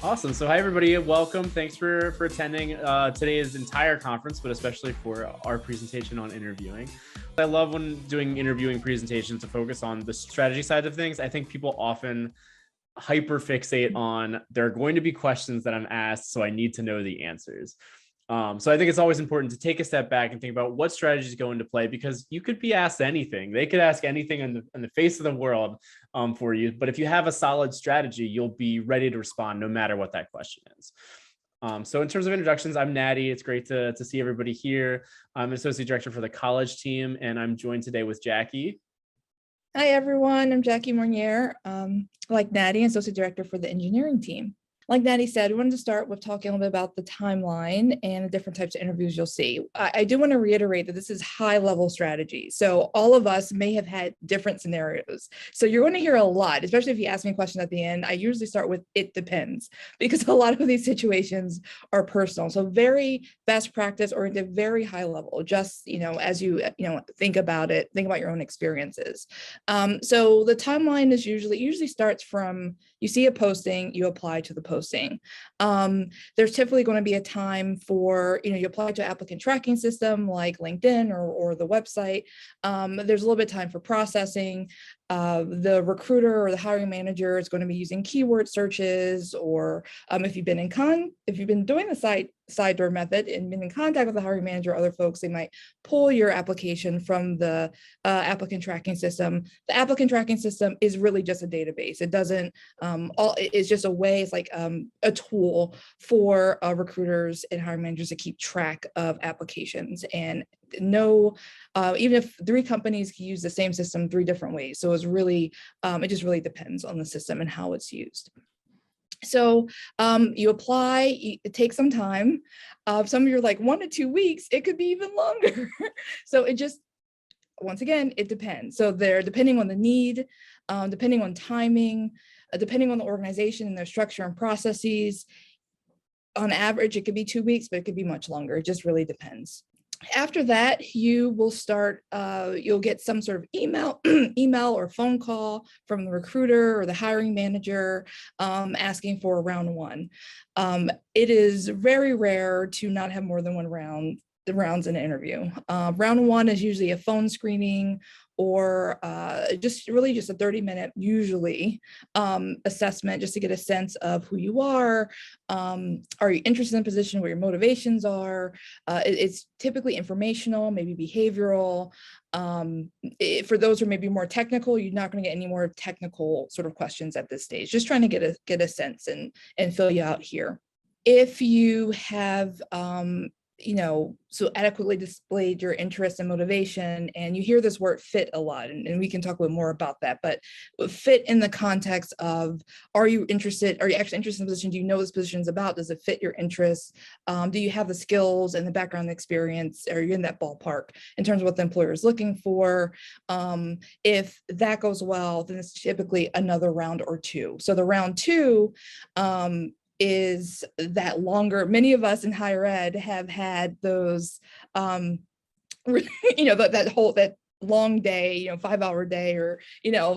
Awesome. So hi everybody, welcome. Thanks for attending today's entire conference, but especially for our presentation on interviewing. I love when doing interviewing presentations to focus on the strategy side of things. I think people often hyper fixate on there are going to be questions that I'm asked, so I need to know the answers. So I think it's always important to take a step back and think about what strategies go into play, because you could be asked anything. They could ask anything in the face of the world for you. But if you have a solid strategy, you'll be ready to respond no matter what that question is. So in terms of introductions, I'm Natty. It's great to see everybody here. I'm an associate director for the college team, and I'm joined today with Jackie. Hi, everyone. I'm Jackie Mornier, like Natty, associate director for the engineering team. Like Natty said, we wanted to start with talking a little bit about the timeline and the different types of interviews you'll see. I do want to reiterate that this is high level strategy. So all of us may have had different scenarios. So you're going to hear a lot, especially if you ask me a question at the end. I usually start with "it depends," because a lot of these situations are personal. So very best practice oriented, very high level, just, as you think about it, think about your own experiences. So the timeline is usually starts from you see a posting, you apply to the posting. There's typically going to be a time for, you apply to an applicant tracking system like LinkedIn or the website. There's a little bit of time for processing. The recruiter or the hiring manager is going to be using keyword searches, or if you've been doing the side door method and been in contact with the hiring manager or other folks, they might pull your application from the applicant tracking system. The applicant tracking system is really just a database. It doesn't, it's just a way, it's like a tool for recruiters and hiring managers to keep track of applications. And even if three companies can use the same system 3 different ways. So it's really, it just really depends on the system and how it's used. So you apply, it takes some time. Some of you are like 1 to 2 weeks, it could be even longer. So it just, once again, it depends. So they're depending on the need, depending on timing, depending on the organization and their structure and processes. On average, it could be 2 weeks, but it could be much longer. It just really depends. After that, you will start, you'll get some sort of email or phone call from the recruiter or the hiring manager asking for a round 1. It is very rare to not have more than 1 round. The rounds in an interview. Round 1 is usually a phone screening or just a 30-minute, usually, assessment just to get a sense of who you are. Are you interested in the position, what your motivations are? It's typically informational, maybe behavioral. For those who are maybe more technical, you're not going to get any more technical sort of questions at this stage. Just trying to get a sense and fill you out here. If you have so adequately displayed your interest and motivation, and you hear this word fit a lot, and we can talk a little more about that, but fit in the context of, are you actually interested in the position? Do you know what this position is about? Does it fit your interests? Do you have the skills and the background experience? Are you in that ballpark in terms of what the employer is looking for? If that goes well, then it's typically another round or 2. So the round 2, is that longer. Many of us in higher ed have had those, that long day, 5-hour day, or,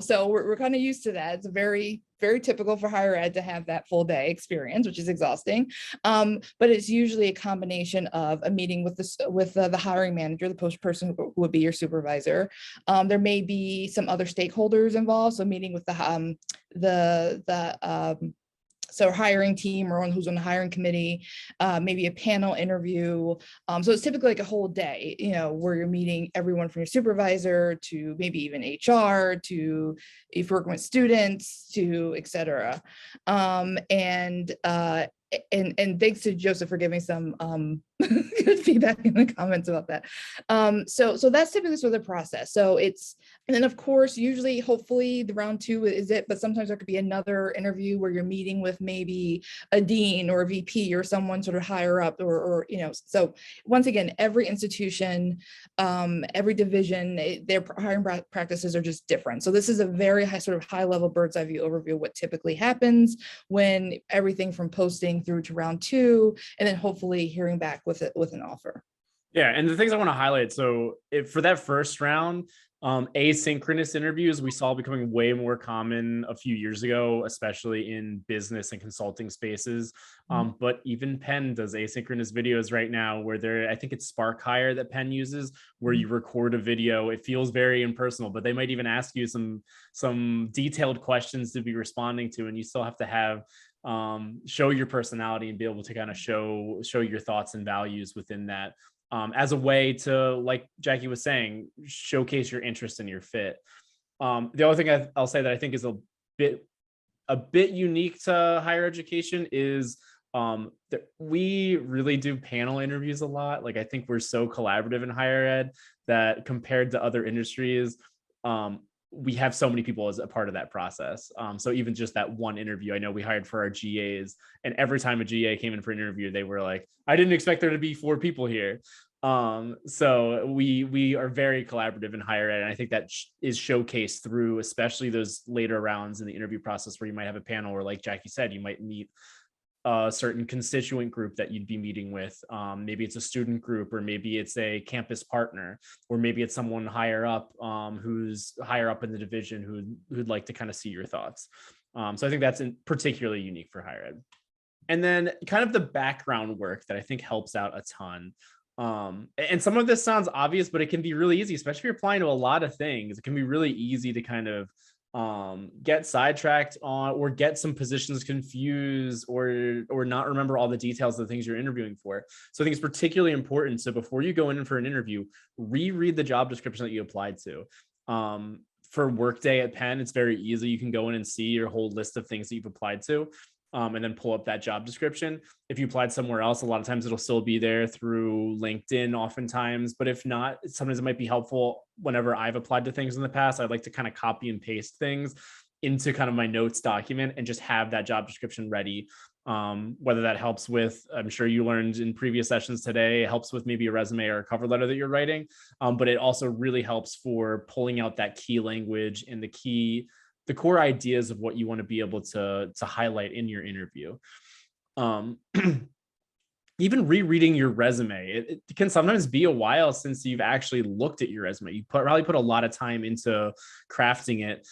so we're kind of used to that. It's very, very typical for higher ed to have that full day experience, which is exhausting. But it's usually a combination of a meeting with the hiring manager, the person who would be your supervisor. There may be some other stakeholders involved. So meeting with so hiring team or who's on the hiring committee, maybe a panel interview. So it's typically like a whole day, where you're meeting everyone from your supervisor to maybe even HR to, if you're working with students, to et cetera. And thanks to Joseph for giving some good feedback in the comments about that. So that's typically sort of the process. And then of course, usually, hopefully the round 2 is it, but sometimes there could be another interview where you're meeting with maybe a dean or a VP or someone sort of higher up, or so once again, every institution, every division, their hiring practices are just different. So this is a very high level bird's eye view overview of what typically happens when everything from posting through to round 2, and then hopefully hearing back with an offer. Yeah, and the things I want to highlight, so for that first round, Asynchronous interviews we saw becoming way more common a few years ago, especially in business and consulting spaces. But even Penn does asynchronous videos right now where I think it's Spark Hire that Penn uses, where you record a video. It feels very impersonal, but they might even ask you some detailed questions to be responding to, and you still have to have show your personality and be able to kind of show your thoughts and values within that, as a way to, like Jackie was saying, showcase your interest and your fit. The other thing I'll say that I think is a bit unique to higher education is that we really do panel interviews a lot. Like, I think we're so collaborative in higher ed that compared to other industries, we have so many people as a part of that process. So even just that one interview, I know we hired for our GAs, and every time a GA came in for an interview, they were like, I didn't expect there to be 4 people here. So we are very collaborative in higher ed. And I think that is showcased through, especially those later rounds in the interview process where you might have a panel where, like Jackie said, you might meet a certain constituent group that you'd be meeting with. Maybe it's a student group, or maybe it's a campus partner, or maybe it's someone higher up, who's higher up in the division who'd like to kind of see your thoughts. So I think that's particularly unique for higher ed. And then kind of the background work that I think helps out a ton. And some of this sounds obvious, but it can be really easy, especially if you're applying to a lot of things. It can be really easy to kind of get sidetracked on, or get some positions confused, or not remember all the details of the things you're interviewing for. So I think it's particularly important. So before you go in for an interview, reread the job description that you applied to. For Workday at Penn, it's very easy. You can go in and see your whole list of things that you've applied to, and then pull up that job description. If you applied somewhere else, a lot of times it'll still be there through LinkedIn oftentimes, but if not, sometimes it might be helpful. Whenever I've applied to things in the past, I'd like to kind of copy and paste things into kind of my notes document and just have that job description ready. Whether that helps with, I'm sure you learned in previous sessions today, it helps with maybe a resume or a cover letter that you're writing, but it also really helps for pulling out that key language and the core ideas of what you want to be able to highlight in your interview. Even rereading your resume, it can sometimes be a while since you've actually looked at your resume. You probably put a lot of time into crafting it,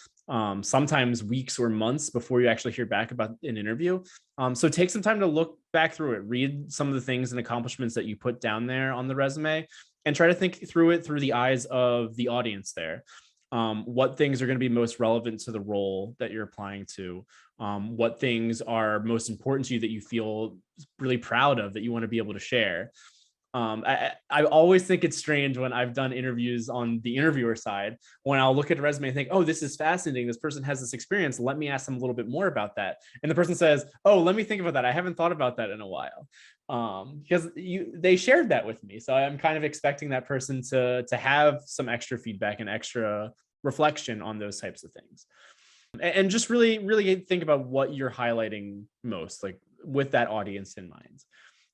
sometimes weeks or months before you actually hear back about an interview. So take some time to look back through it, read some of the things and accomplishments that you put down there on the resume, and try to think through it through the eyes of the audience there. What things are going to be most relevant to the role that you're applying to, what things are most important to you that you feel really proud of, that you want to be able to share. I always think it's strange when I've done interviews on the interviewer side, when I'll look at a resume and think, oh, this is fascinating, this person has this experience, let me ask them a little bit more about that. And the person says, oh, let me think about that, I haven't thought about that in a while. Because they shared that with me. So I'm kind of expecting that person to have some extra feedback and extra reflection on those types of things. And just really, really think about what you're highlighting most, like with that audience in mind.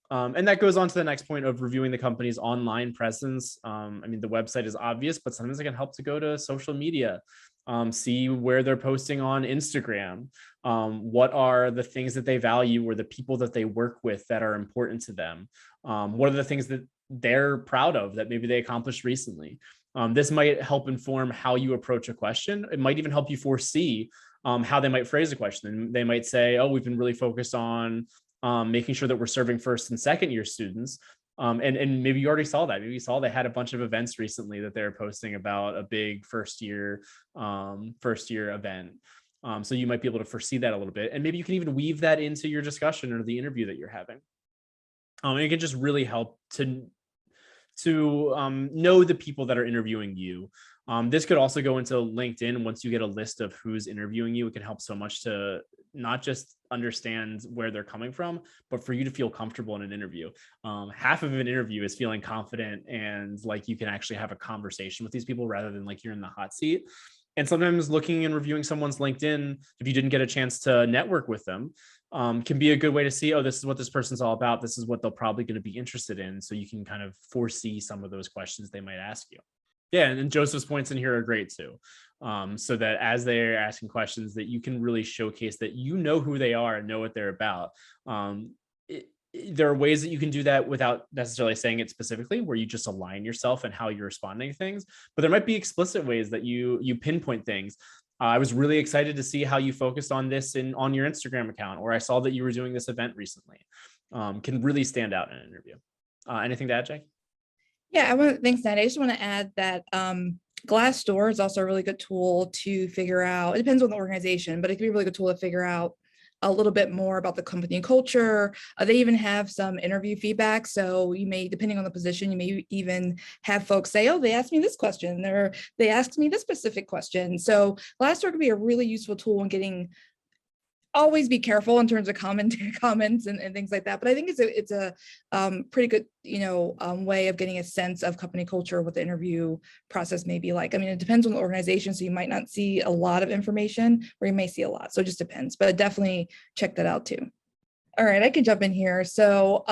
And that goes on to the next point of reviewing the company's online presence. I mean, the website is obvious, but sometimes it can help to go to social media, see where they're posting on Instagram. What are the things that they value, or the people that they work with that are important to them? What are the things that they're proud of that maybe they accomplished recently? This might help inform how you approach a question. It might even help you foresee how they might phrase a question. They might say, oh, we've been really focused on making sure that we're serving first and second year students. And maybe you already saw that. Maybe you saw they had a bunch of events recently that they're posting about a big first year event. So you might be able to foresee that a little bit. And maybe you can even weave that into your discussion or the interview that you're having. And it can just really help to know the people that are interviewing you. This could also go into LinkedIn. Once you get a list of who's interviewing you, it can help so much to not just understand where they're coming from, but for you to feel comfortable in an interview. Half of an interview is feeling confident and like you can actually have a conversation with these people rather than like you're in the hot seat. And sometimes looking and reviewing someone's LinkedIn, if you didn't get a chance to network with them, can be a good way to see, oh, this is what this person's all about. This is what they're probably going to be interested in. So you can kind of foresee some of those questions they might ask you. Yeah, and Joseph's points in here are great too. So that as they're asking questions, that you can really showcase that you know who they are and know what they're about. there are ways that you can do that without necessarily saying it specifically, where you just align yourself and how you're responding to things. But there might be explicit ways that you pinpoint things. I was really excited to see how you focused on this on your Instagram account, or I saw that you were doing this event recently. Can really stand out in an interview. Anything to add, Jay? Yeah, thanks, Nat. I just want to add that Glassdoor is also a really good tool to figure out. It depends on the organization, but it can be a really good tool to figure out a little bit more about the company culture. They even have some interview feedback. So you may, depending on the position, you may even have folks say, oh, they asked me this question, or they asked me this specific question. So Glassdoor could be a really useful tool in getting, always be careful in terms of comments and things like that. But I think it's a pretty good, way of getting a sense of company culture, what the interview process may be like. I mean, it depends on the organization. So you might not see a lot of information, or you may see a lot. So it just depends, but definitely check that out too. All right, I can jump in here. So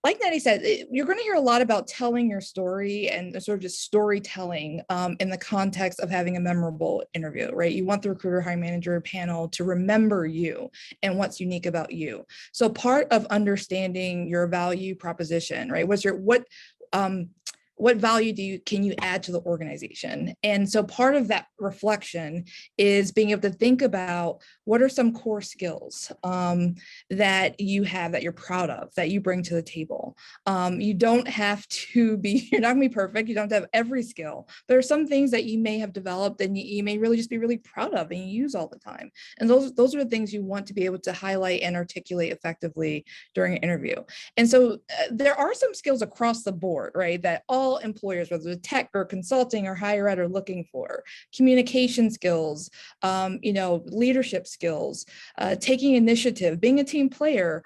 like Natty said, you're going to hear a lot about telling your story and sort of just storytelling in the context of having a memorable interview, right? You want the recruiter, hiring manager, panel to remember you and what's unique about you. So part of understanding your value proposition, right? What value can you add to the organization? And so part of that reflection is being able to think about what are some core skills that you have, that you're proud of, that you bring to the table. You don't have to be, you're not gonna be perfect. You don't have to have every skill. There are some things that you may have developed and you may really just be really proud of and you use all the time. And those are the things you want to be able to highlight and articulate effectively during an interview. And so there are some skills across the board, right, that all employers, whether it's tech or consulting or higher ed, are looking for. Communication skills, leadership skills, taking initiative, being a team player,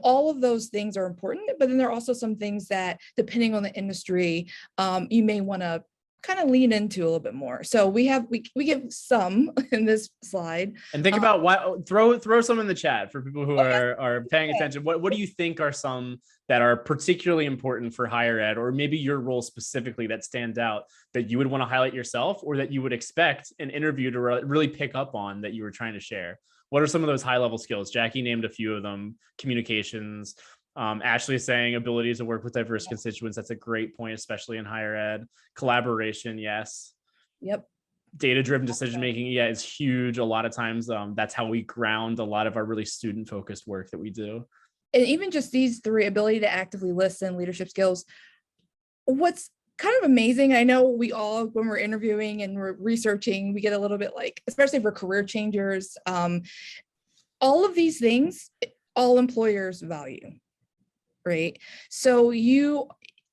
all of those things are important. But then there are also some things that, depending on the industry, you may want to kind of lean into a little bit more. So we give some in this slide. And think about what, throw some in the chat for people who are paying attention. What do you think are some that are particularly important for higher ed, or maybe your role specifically, that stands out that you would want to highlight yourself, or that you would expect an interview to really pick up on that you were trying to share? What are some of those high level skills? Jackie named a few of them: communications. Ashley is saying ability to work with diverse constituents. That's a great point, especially in higher ed. Collaboration, yes. Yep. Data-driven decision-making, yeah, is huge. A lot of times, that's how we ground a lot of our really student-focused work that we do. And even just these three: ability to actively listen, leadership skills. What's kind of amazing, I know we all, when we're interviewing and we're researching, we get a little bit like, especially for career changers, all of these things, all employers value, right? So you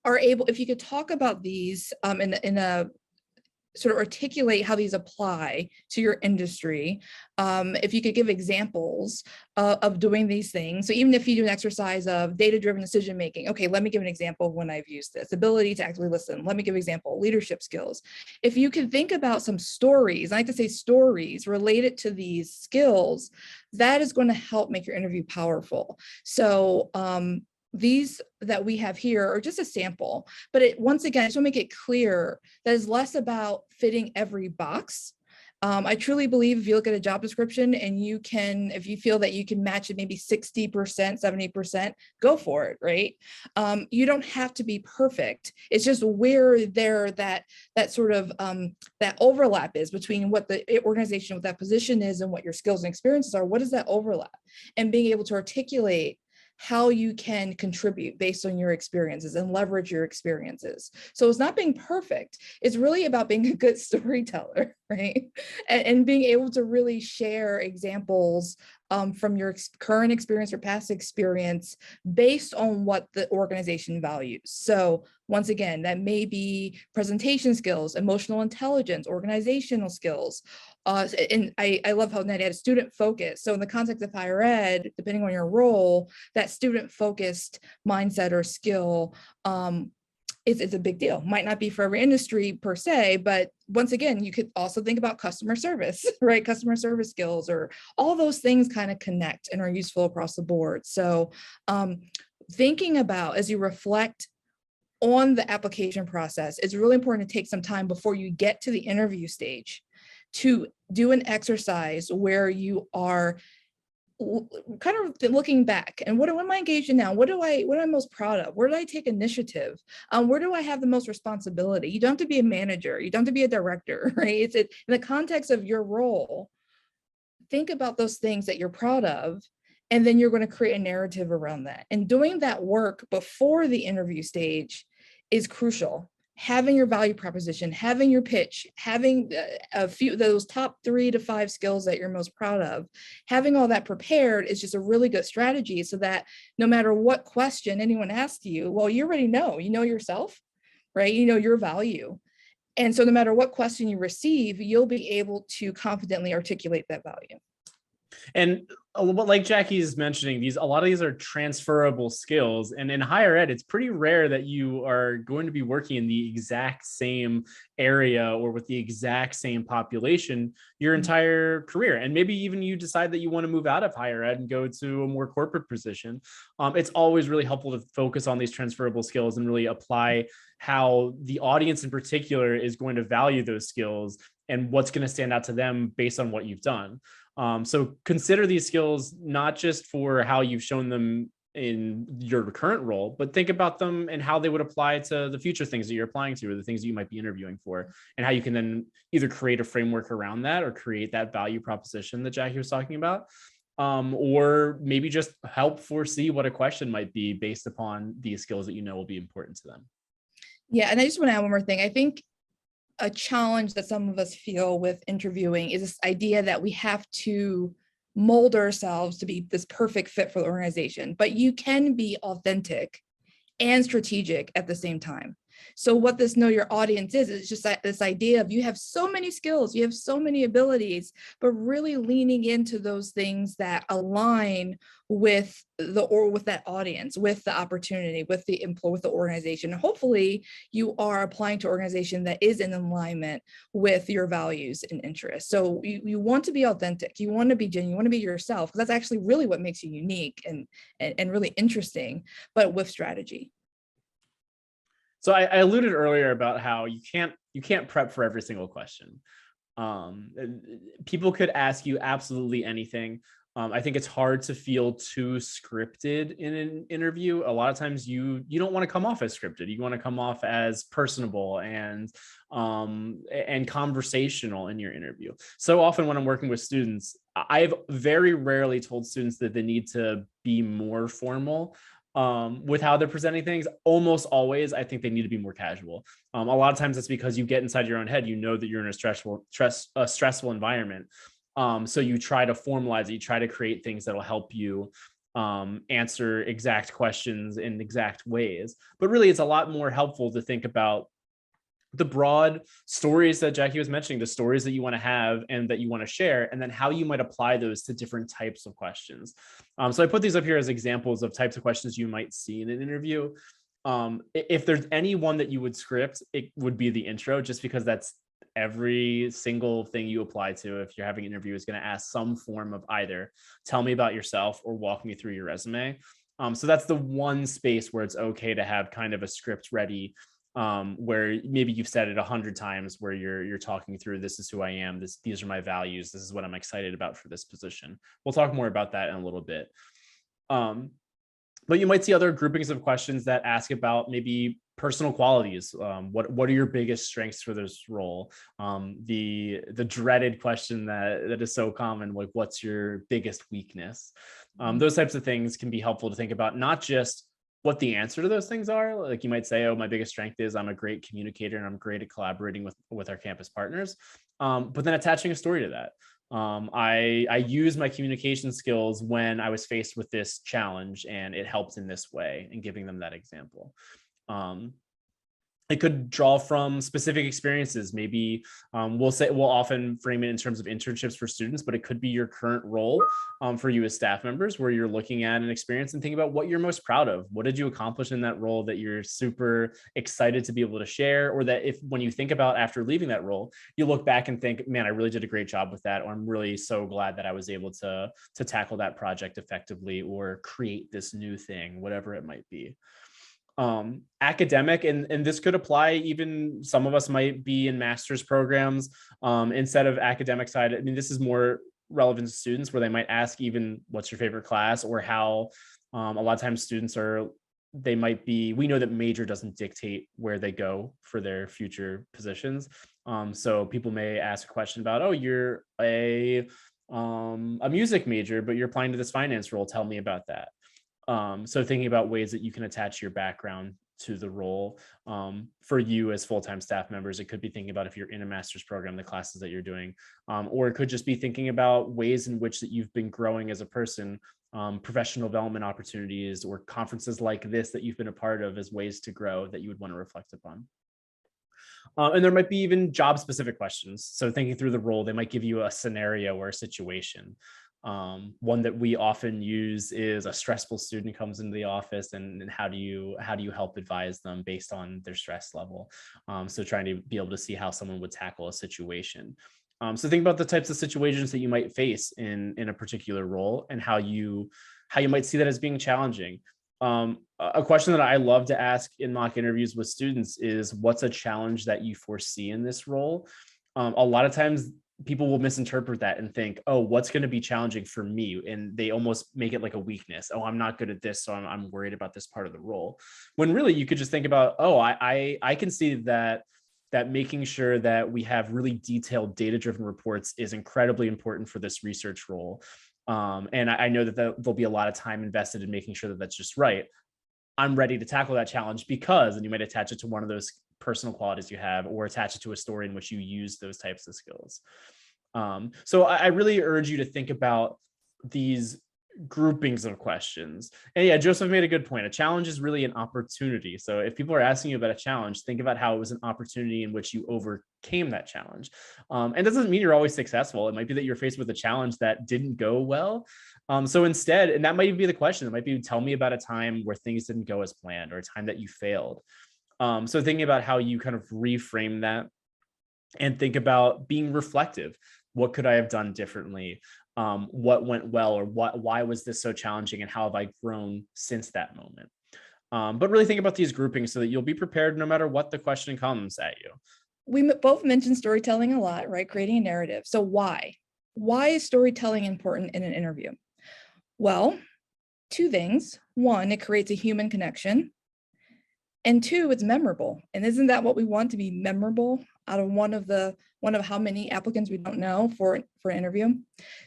are able, if you could talk about these in a sort of articulate how these apply to your industry, if you could give examples of doing these things. So even if you do an exercise of data-driven decision making, okay, let me give an example of when I've used this. Ability to actively listen, let me give an example. Leadership skills. If you can think about some stories, I like to say stories related to these skills, that is going to help make your interview powerful. So these that we have here are just a sample, but once again, I just want to make it clear that it's less about fitting every box. I truly believe if you look at a job description and you can, if you feel that you can match it maybe 60%, 70%, go for it, right? You don't have to be perfect. It's just where that sort of that overlap is between what the organization, what that position is, and what your skills and experiences are. What is that overlap? And being able to articulate how you can contribute based on your experiences and leverage your experiences. So it's not being perfect. It's really about being a good storyteller, right? And being able to really share examples from your current experience or past experience based on what the organization values. So once again, that may be presentation skills, emotional intelligence, organizational skills. And I love how Natty had a student focus. So in the context of higher ed, depending on your role, that student focused mindset or skill is a big deal. Might not be for every industry per se, but once again, you could also think about customer service, right? Customer service skills, or all those things kind of connect and are useful across the board. So thinking about, as you reflect on the application process, it's really important to take some time before you get to the interview stage to do an exercise where you are kind of looking back and what am I engaged in now? What am I most proud of? Where did I take initiative? Where do I have the most responsibility? You don't have to be a manager. You don't have to be a director, right? In the context of your role, think about those things that you're proud of, and then you're going to create a narrative around that. And doing that work before the interview stage is crucial. Having your value proposition, having your pitch, having a few those top 3 to 5 skills that you're most proud of, having all that prepared is just a really good strategy, so that no matter what question anyone asks you, well, you already know, you know yourself, right? You know your value. And so no matter what question you receive, you'll be able to confidently articulate that value. And like Jackie is mentioning, a lot of these are transferable skills. And in higher ed, it's pretty rare that you are going to be working in the exact same area or with the exact same population your entire career. And maybe even you decide that you want to move out of higher ed and go to a more corporate position. It's always really helpful to focus on these transferable skills and really apply how the audience in particular is going to value those skills and what's going to stand out to them based on what you've done. So consider these skills not just for how you've shown them in your current role, but think about them and how they would apply to the future things that you're applying to, or the things that you might be interviewing for, and how you can then either create a framework around that or create that value proposition that Jackie was talking about, or maybe just help foresee what a question might be based upon these skills that you know will be important to them. Yeah, and I just want to add one more thing. I think a challenge that some of us feel with interviewing is this idea that we have to mold ourselves to be this perfect fit for the organization, but you can be authentic and strategic at the same time. So what this know your audience is just that this idea of you have so many skills, you have so many abilities, but really leaning into those things that align with with that audience, with the opportunity, with the employee, with the organization. Hopefully you are applying to an organization that is in alignment with your values and interests. So you want to be authentic, you want to be genuine, you want to be yourself, because that's actually really what makes you unique and really interesting, but with strategy. So I alluded earlier about how you can't prep for every single question. People could ask you absolutely anything. I think it's hard to feel too scripted in an interview. A lot of times you don't want to come off as scripted. You want to come off as personable and conversational in your interview. So often when I'm working with students, I've very rarely told students that they need to be more formal with how they're presenting things. Almost always, I think they need to be more casual. A lot of times it's because you get inside your own head, you know that you're in a stressful environment. So you try to formalize it, you try to create things that'll help you answer exact questions in exact ways. But really, it's a lot more helpful to think about the broad stories that Jackie was mentioning, the stories that you want to have and that you want to share, and then how you might apply those to different types of questions. So I put these up here as examples of types of questions you might see in an interview. If there's any one that you would script, it would be the intro, just because that's every single thing you apply to. If you're having an interview, is going to ask some form of either tell me about yourself or walk me through your resume. So that's the one space where it's okay to have kind of a script ready, where maybe you've said it 100 times, where you're talking through, this is who I am, these are my values, this is what I'm excited about for this position. We'll talk more about that in a little bit. But you might see other groupings of questions that ask about maybe personal qualities. What are your biggest strengths for this role? The dreaded question that is so common, like what's your biggest weakness? Those types of things can be helpful to think about, not just what the answer to those things are. Like you might say, oh, my biggest strength is I'm a great communicator and I'm great at collaborating with our campus partners. But then attaching a story to that. I use my communication skills when I was faced with this challenge and it helped in this way, and giving them that example. It could draw from specific experiences. Maybe we'll often frame it in terms of internships for students, but it could be your current role for you as staff members, where you're looking at an experience and thinking about what you're most proud of. What did you accomplish in that role that you're super excited to be able to share? Or that when you think about after leaving that role, you look back and think, man, I really did a great job with that. Or I'm really so glad that I was able to tackle that project effectively or create this new thing, whatever it might be. Academic, and this could apply, even some of us might be in master's programs. Instead of academic side, I mean, this is more relevant to students, where they might ask even what's your favorite class, or how a lot of times students we know that major doesn't dictate where they go for their future positions. So people may ask a question about, oh, you're a music major, but you're applying to this finance role. Tell me about that. So thinking about ways that you can attach your background to the role. For you as full-time staff members, it could be thinking about if you're in a master's program, the classes that you're doing, or it could just be thinking about ways in which that you've been growing as a person, professional development opportunities, or conferences like this that you've been a part of as ways to grow that you would want to reflect upon. And there might be even job specific questions. So thinking through the role, they might give you a scenario or a situation. One that we often use is a stressful student comes into the office, and how do you help advise them based on their stress level? So trying to be able to see how someone would tackle a situation. So think about the types of situations that you might face in a particular role, and how you might see that as being challenging. A question that I love to ask in mock interviews with students is, what's a challenge that you foresee in this role? A lot of times people will misinterpret that and think, oh, what's going to be challenging for me? And they almost make it like a weakness. Oh, I'm not good at this, so I'm worried about this part of the role. When really you could just think about, oh, I can see that making sure that we have really detailed data-driven reports is incredibly important for this research role. And I know that there'll be a lot of time invested in making sure that that's just right. I'm ready to tackle that challenge because, and you might attach it to one of those personal qualities you have, or attach it to a story in which you use those types of skills. So I really urge you to think about these groupings of questions. And yeah, Joseph made a good point. A challenge is really an opportunity. So if people are asking you about a challenge, think about how it was an opportunity in which you overcame that challenge. And it doesn't mean you're always successful. It might be that you're faced with a challenge that didn't go well. So instead, and that might be the question, it might be, tell me about a time where things didn't go as planned, or a time that you failed. So thinking about how you kind of reframe that, and think about being reflective. What could I have done differently? What went well, or why was this so challenging, and how have I grown since that moment? But really think about these groupings so that you'll be prepared no matter what the question comes at you. We both mentioned storytelling a lot, right? Creating a narrative. So why? Why is storytelling important in an interview? Well, two things. One, it creates a human connection. And two, it's memorable. And isn't that what we want, to be memorable out of one of how many applicants we don't know for an interview?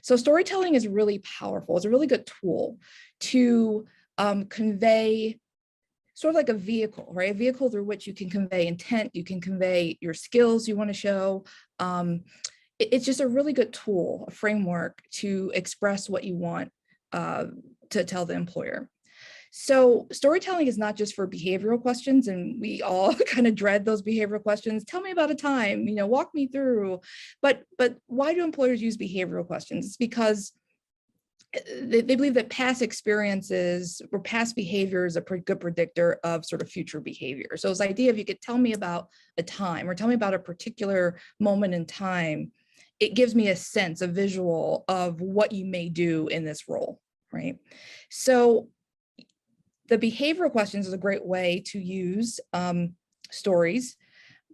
So storytelling is really powerful. It's a really good tool to convey, sort of like a vehicle, right? A vehicle through which you can convey intent, you can convey your skills you want to show. It's just a really good tool, a framework to express what you want to tell the employer. So storytelling is not just for behavioral questions, and we all kind of dread those behavioral questions. Tell me about a time, walk me through. But why do employers use behavioral questions? It's because they believe that past experiences or past behavior is a pretty good predictor of sort of future behavior. So this idea of, you could tell me about a time, or tell me about a particular moment in time, it gives me a sense, a visual of what you may do in this role, right? So the behavioral questions is a great way to use stories,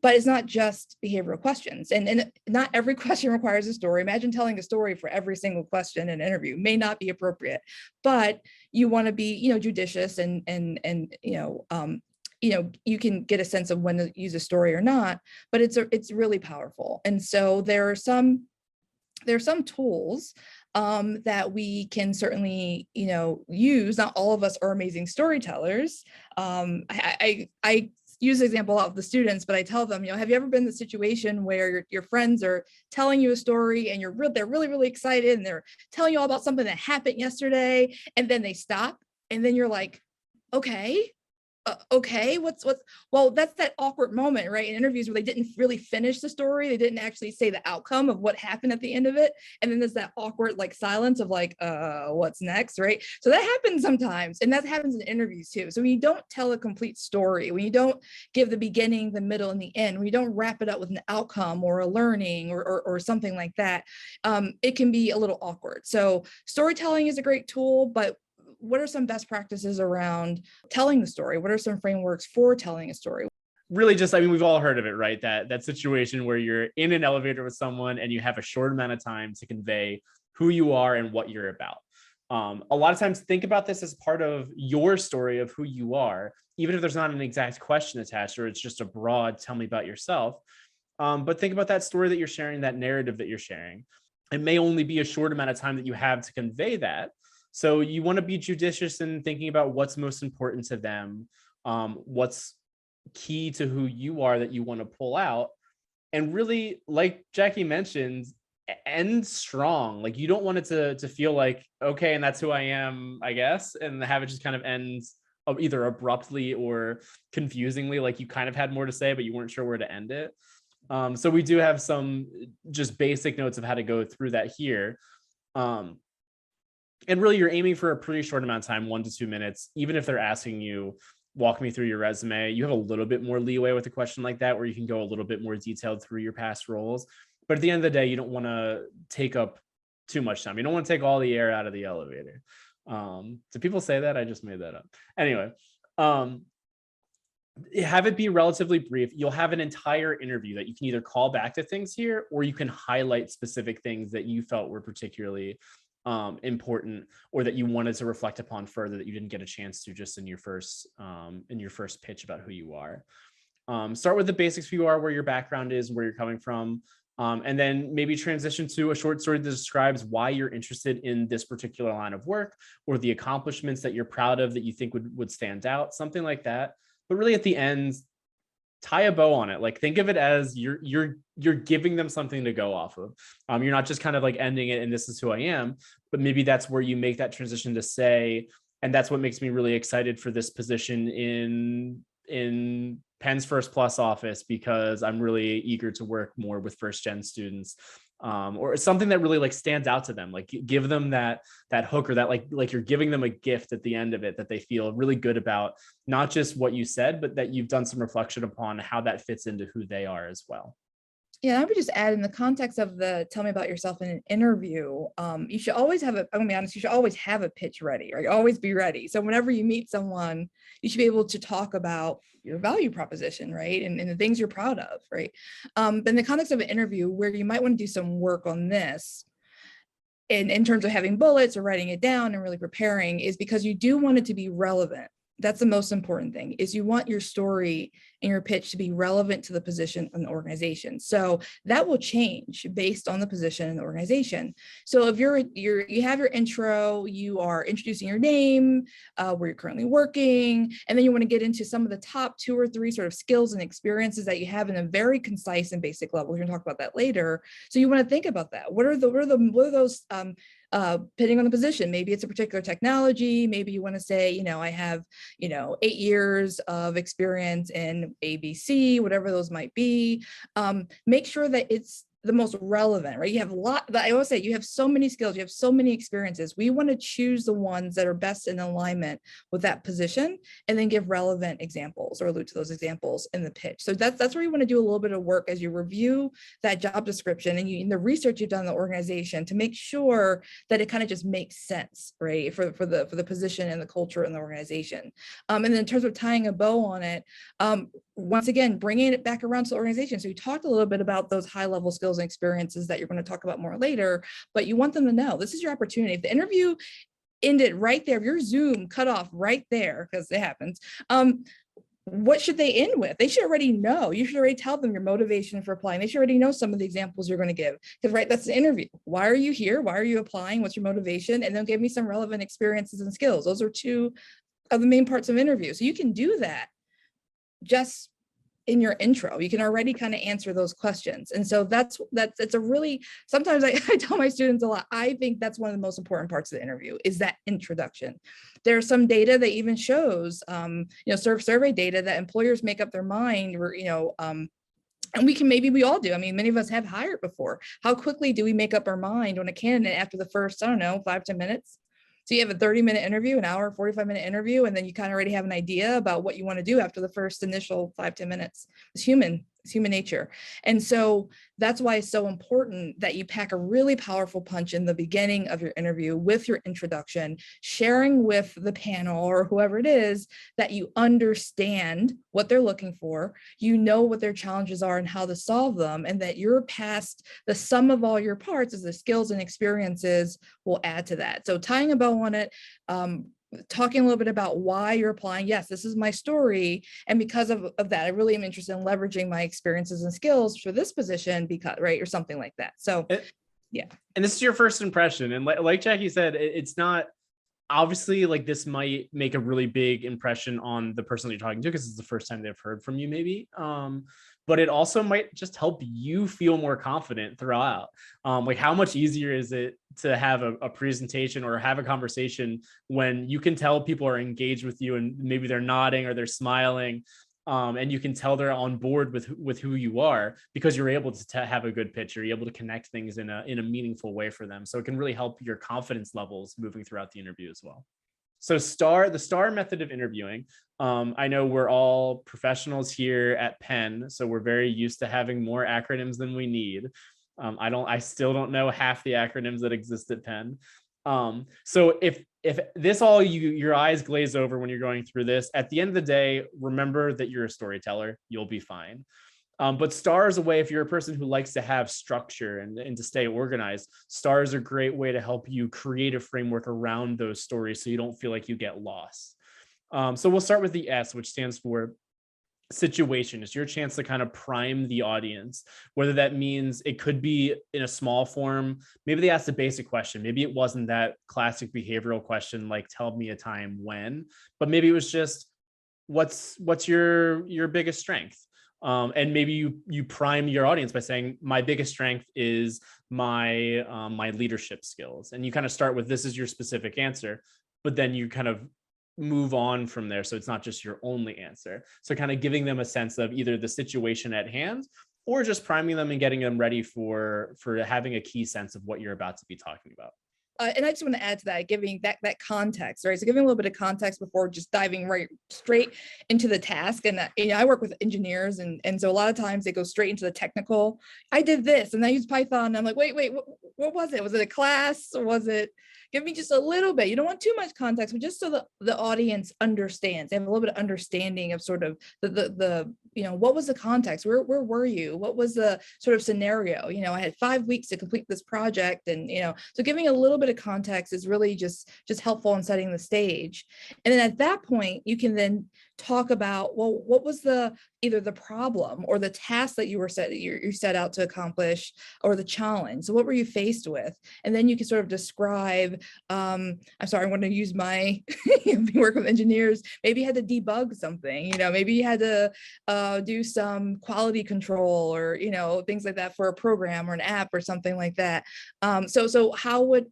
but it's not just behavioral questions. And not every question requires a story. Imagine telling a story for every single question in an interview. May not be appropriate, but you want to be, judicious and you can get a sense of when to use a story or not, but it's really powerful. And so there are some tools that we can certainly, use. Not all of us are amazing storytellers. I use the example of the students, but I tell them, have you ever been in the situation where your friends are telling you a story and they're really, really excited, and they're telling you all about something that happened yesterday, and then they stop, and then you're like, okay, well, that's that awkward moment, right? In interviews where they didn't really finish the story. They didn't actually say the outcome of what happened at the end of it. And then there's that awkward silence of what's next, right? So that happens sometimes. And that happens in interviews too. So when you don't tell a complete story, when you don't give the beginning, the middle, and the end, when you don't wrap it up with an outcome or a learning or something like that, it can be a little awkward. So storytelling is a great tool, but what are some best practices around telling the story? What are some frameworks for telling a story? Really just, we've all heard of it, right? That situation where you're in an elevator with someone and you have a short amount of time to convey who you are and what you're about. A lot of times think about this as part of your story of who you are, even if there's not an exact question attached or it's just a broad tell me about yourself. But think about that story that you're sharing, that narrative that you're sharing. It may only be a short amount of time that you have to convey that. So you want to be judicious in thinking about what's most important to them, what's key to who you are that you want to pull out. And really, like Jackie mentioned, end strong. Like you don't want it to feel like, okay, and that's who I am, I guess, and have it just kind of end either abruptly or confusingly, like you kind of had more to say, but you weren't sure where to end it. So we do have some just basic notes of how to go through that here. And really, you're aiming for a pretty short amount of time, 1 to 2 minutes. Even if they're asking you, walk me through your resume, you have a little bit more leeway with a question like that, where you can go a little bit more detailed through your past roles. But at the end of the day, you don't want to take up too much time. You don't want to take all the air out of the elevator. Do people say that? I just made that up. Anyway, have it be relatively brief. You'll have an entire interview that you can either call back to things here, or you can highlight specific things that you felt were particularly important, or that you wanted to reflect upon further that you didn't get a chance to just in your first pitch about who you are. Start with the basics of who you are, where your background is, where you're coming from. And then maybe transition to a short story that describes why you're interested in this particular line of work, or the accomplishments that you're proud of that you think would stand out, something like that. But really at the end, tie a bow on it. Like think of it as you're giving them something to go off of. You're not just kind of like ending it and this is who I am, but maybe that's where you make that transition to say, and that's what makes me really excited for this position in Penn's First Plus office, because I'm really eager to work more with first gen students, or something that really like stands out to them. Like give them that hook, or that like you're giving them a gift at the end of it that they feel really good about, not just what you said, but that you've done some reflection upon how that fits into who they are as well. Yeah, I would just add, in the context of the tell me about yourself in an interview, you should always have I'm gonna be honest, you should always have a pitch ready, right? Always be ready. So whenever you meet someone, you should be able to talk about your value proposition, right? And the things you're proud of, right? But in the context of an interview, where you might want to do some work on this, in terms of having bullets or writing it down and really preparing, is because you do want it to be relevant. That's the most important thing, is you want your story and your pitch to be relevant to the position and the organization. So that will change based on the position and the organization. So if you have your intro, you are introducing your name, where you're currently working, and then you want to get into some of the top 2 or 3 sort of skills and experiences that you have in a very concise and basic level. We're going to talk about that later. So you want to think about that. What are those depending on the position? Maybe it's a particular technology. Maybe you want to say, I have 8 years of experience in ABC, whatever those might be. Make sure that it's the most relevant, right? You have I always say, you have so many skills, you have so many experiences. We want to choose the ones that are best in alignment with that position, and then give relevant examples or allude to those examples in the pitch. So that's where you want to do a little bit of work as you review that job description and in the research you've done in the organization, to make sure that it kind of just makes sense, right, for the position and the culture in the organization. And then in terms of tying a bow on it, once again, bringing it back around to the organization. So you talked a little bit about those high level skills and experiences that you're going to talk about more later, but you want them to know this is your opportunity. If the interview ended right there, if your Zoom cut off right there, because it happens, what should they end with? They should already know. You should already tell them your motivation for applying. They should already know some of the examples you're going to give, because right, that's the interview. Why are you here? Why are you applying? What's your motivation? And then give me some relevant experiences and skills. Those are 2 of the main parts of interview. So you can do that just in your intro. You can already kind of answer those questions. And so it's a really, sometimes I tell my students a lot, I think that's one of the most important parts of the interview, is that introduction. There's some data that even shows, survey data, that employers make up their mind, or, and we all do. I mean, many of us have hired before. How quickly do we make up our mind on a candidate after the first, 5-10 minutes? So you have a 30-minute interview, an hour, 45-minute interview, and then you kind of already have an idea about what you want to do after the first initial 5-10 minutes. It's human It's human nature. And so that's why it's so important that you pack a really powerful punch in the beginning of your interview with your introduction, sharing with the panel or whoever it is that you understand what they're looking for, you know what their challenges are and how to solve them, and that you're past the sum of all your parts as the skills and experiences will add to that. So tying a bow on it, talking a little bit about why you're applying. Yes, this is my story. And because of that, I really am interested in leveraging my experiences and skills for this position because, right, or something like that. So, yeah. And this is your first impression. And like Jackie said, it's not, obviously, like, this might make a really big impression on the person that you're talking to because it's the first time they've heard from you, maybe. But it also might just help you feel more confident throughout. Like, how much easier is it to have a presentation or have a conversation when you can tell people are engaged with you and maybe they're nodding or they're smiling, and you can tell they're on board with who you are because you're able to have a good pitch. You're able to connect things in a meaningful way for them. So it can really help your confidence levels moving throughout the interview as well. So the STAR method of interviewing. I know we're all professionals here at Penn, so we're very used to having more acronyms than we need. I still don't know half the acronyms that exist at Penn. So if this all your eyes glaze over when you're going through this, at the end of the day, remember that you're a storyteller. You'll be fine. But STAR is a way, if you're a person who likes to have structure and to stay organized, STAR is a great way to help you create a framework around those stories so you don't feel like you get lost. So we'll start with the S, which stands for situation. It's your chance to kind of prime the audience, whether that means it could be in a small form. Maybe they asked a basic question. Maybe it wasn't that classic behavioral question like tell me a time when, but maybe it was just what's your biggest strength. And maybe you prime your audience by saying my biggest strength is my leadership skills, and you kind of start with this is your specific answer, but then you kind of move on from there, so it's not just your only answer. So kind of giving them a sense of either the situation at hand or just priming them and getting them ready for having a key sense of what you're about to be talking about. And I just want to add to that, giving that context, right? So giving a little bit of context before just diving right straight into the task. And I work with engineers, and so a lot of times they go straight into the technical. I did this, and I used Python. And I'm like, wait, what was it? Was it a class, or was it? Give me just a little bit. You don't want too much context, but just so the audience understands. They have a little bit of understanding of sort of the what was the context? Where were you? What was the sort of scenario? I had 5 weeks to complete this project, and so giving a little bit of context is really just helpful in setting the stage. And then at that point, you can then talk about, well, what was either the problem or the task that you set out to accomplish, or the challenge. So what were you faced with? And then you can sort of describe, I'm sorry, I want to use my work with engineers. Maybe you had to debug something, maybe you had to do some quality control or, things like that for a program or an app or something like that. So how would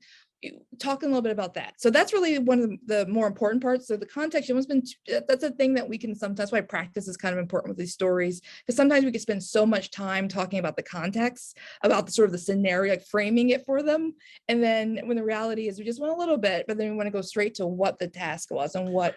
talking a little bit about that. So that's really one of the more important parts. So the context, that's a thing that we can sometimes, that's why practice is kind of important with these stories, because sometimes we can spend so much time talking about the context, about the sort of the scenario, like framing it for them. And then when the reality is we just want a little bit, but then we want to go straight to what the task was and what,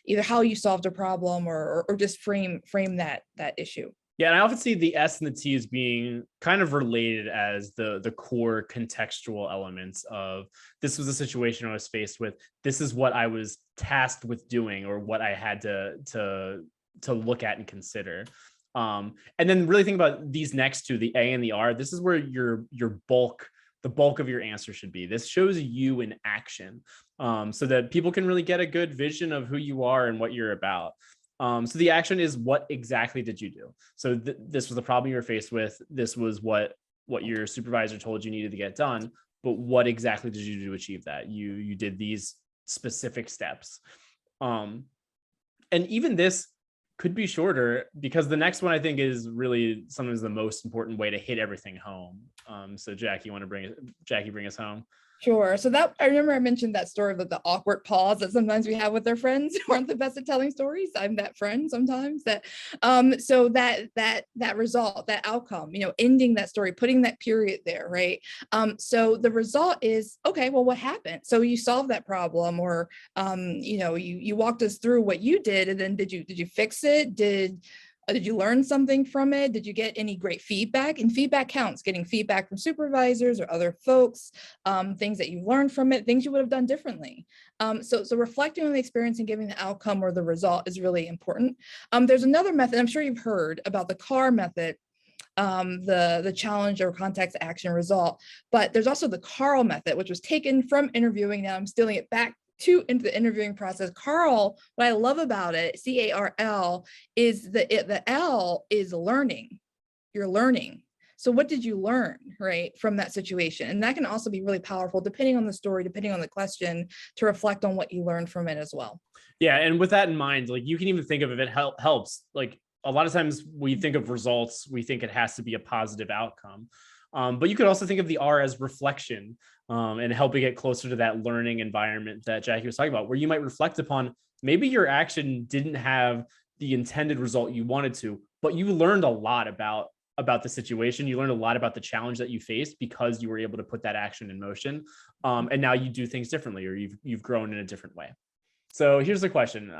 either how you solved a problem or just frame that issue. Yeah, and I often see the S and the T as being kind of related as the core contextual elements of this was a situation I was faced with. This is what I was tasked with doing, or what I had to look at and consider. And then really think about these next two, the A and the R. This is where the bulk of your answer should be. This shows you in action, so that people can really get a good vision of who you are and what you're about. So the action is, what exactly did you do? So this was the problem you were faced with. This was what your supervisor told you needed to get done. But what exactly did you do to achieve that? You did these specific steps. And even this could be shorter, because the next one I think is really sometimes the most important way to hit everything home. So Jackie, bring us home? Sure. So that I remember I mentioned that story of the awkward pause that sometimes we have with our friends who aren't the best at telling stories. I'm that friend sometimes. That so that result, that outcome, ending that story, putting that period there, right? So the result is, okay, well, what happened? So you solved that problem, or you walked us through what you did, and then did you fix it? Did you learn something from it? Did you get any great feedback? And feedback counts, getting feedback from supervisors or other folks, things that you learned from it, things you would have done differently. So reflecting on the experience and giving the outcome or the result is really important. There's another method, I'm sure you've heard about the CAR method, the challenge or context action result, but there's also the Carl method, which was taken from interviewing. Now I'm stealing it back into the interviewing process. Carl, what I love about it, CARL, is the L is learning. You're learning. So what did you learn, right, from that situation? And that can also be really powerful, depending on the story, depending on the question, to reflect on what you learned from it as well. Yeah, and with that in mind, like you can even think of if it helps. Like a lot of times we think of results, we think it has to be a positive outcome. But you could also think of the R as reflection, and helping get closer to that learning environment that Jackie was talking about, where you might reflect upon maybe your action didn't have the intended result you wanted to, but you learned a lot about the situation. You learned a lot about the challenge that you faced because you were able to put that action in motion. And now you do things differently, or you've grown in a different way. So here's the question.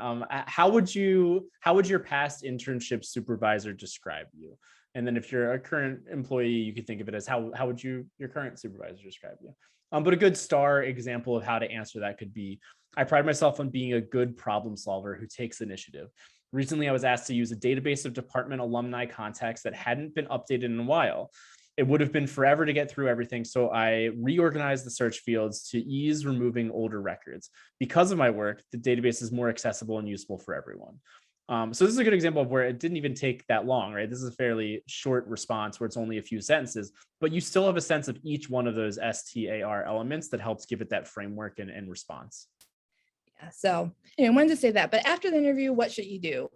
How would your past internship supervisor describe you? And then if you're a current employee, you could think of it as how would your current supervisor describe you? But a good star example of how to answer that could be, I pride myself on being a good problem solver who takes initiative. Recently, I was asked to use a database of department alumni contacts that hadn't been updated in a while. It would have been forever to get through everything, so I reorganized the search fields to ease removing older records. Because of my work, the database is more accessible and useful for everyone. So this is a good example of where it didn't even take that long, right? This is a fairly short response where it's only a few sentences, but you still have a sense of each one of those STAR elements that helps give it that framework and response. Yeah, so I wanted to say that, but after the interview, what should you do?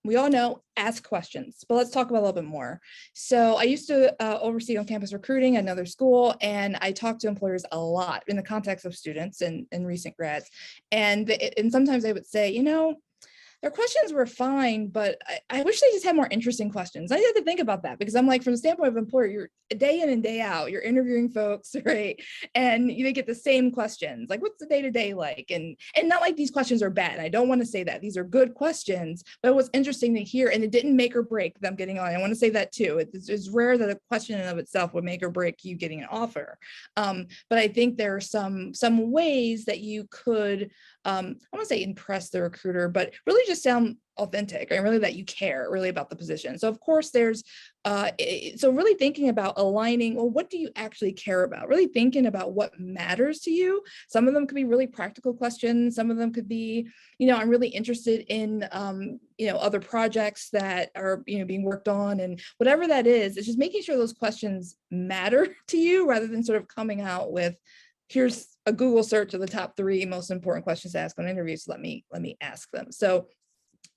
We all know, ask questions, but let's talk about a little bit more. So I used to oversee on-campus recruiting at another school, and I talked to employers a lot in the context of students and recent grads. And sometimes they would say, their questions were fine, but I wish they just had more interesting questions. I had to think about that because I'm like, from the standpoint of employer, you're day in and day out, you're interviewing folks, right? And you get the same questions, like, what's the day-to-day like? And not like these questions are bad. I don't want to say that. These are good questions, but it was interesting to hear, and it didn't make or break them getting on. I want to say that too. It's rare that a question in of itself would make or break you getting an offer. But I think there are some ways that you could, I want to say impress the recruiter, but really just sound authentic and really that you care really about the position. So of course there's, so really thinking about aligning, well, what do you actually care about? Really thinking about what matters to you. Some of them could be really practical questions. Some of them could be, I'm really interested in, other projects that are, being worked on, and whatever that is, it's just making sure those questions matter to you rather than sort of coming out with, here's a Google search of the top 3 most important questions to ask on interviews. Let me ask them. So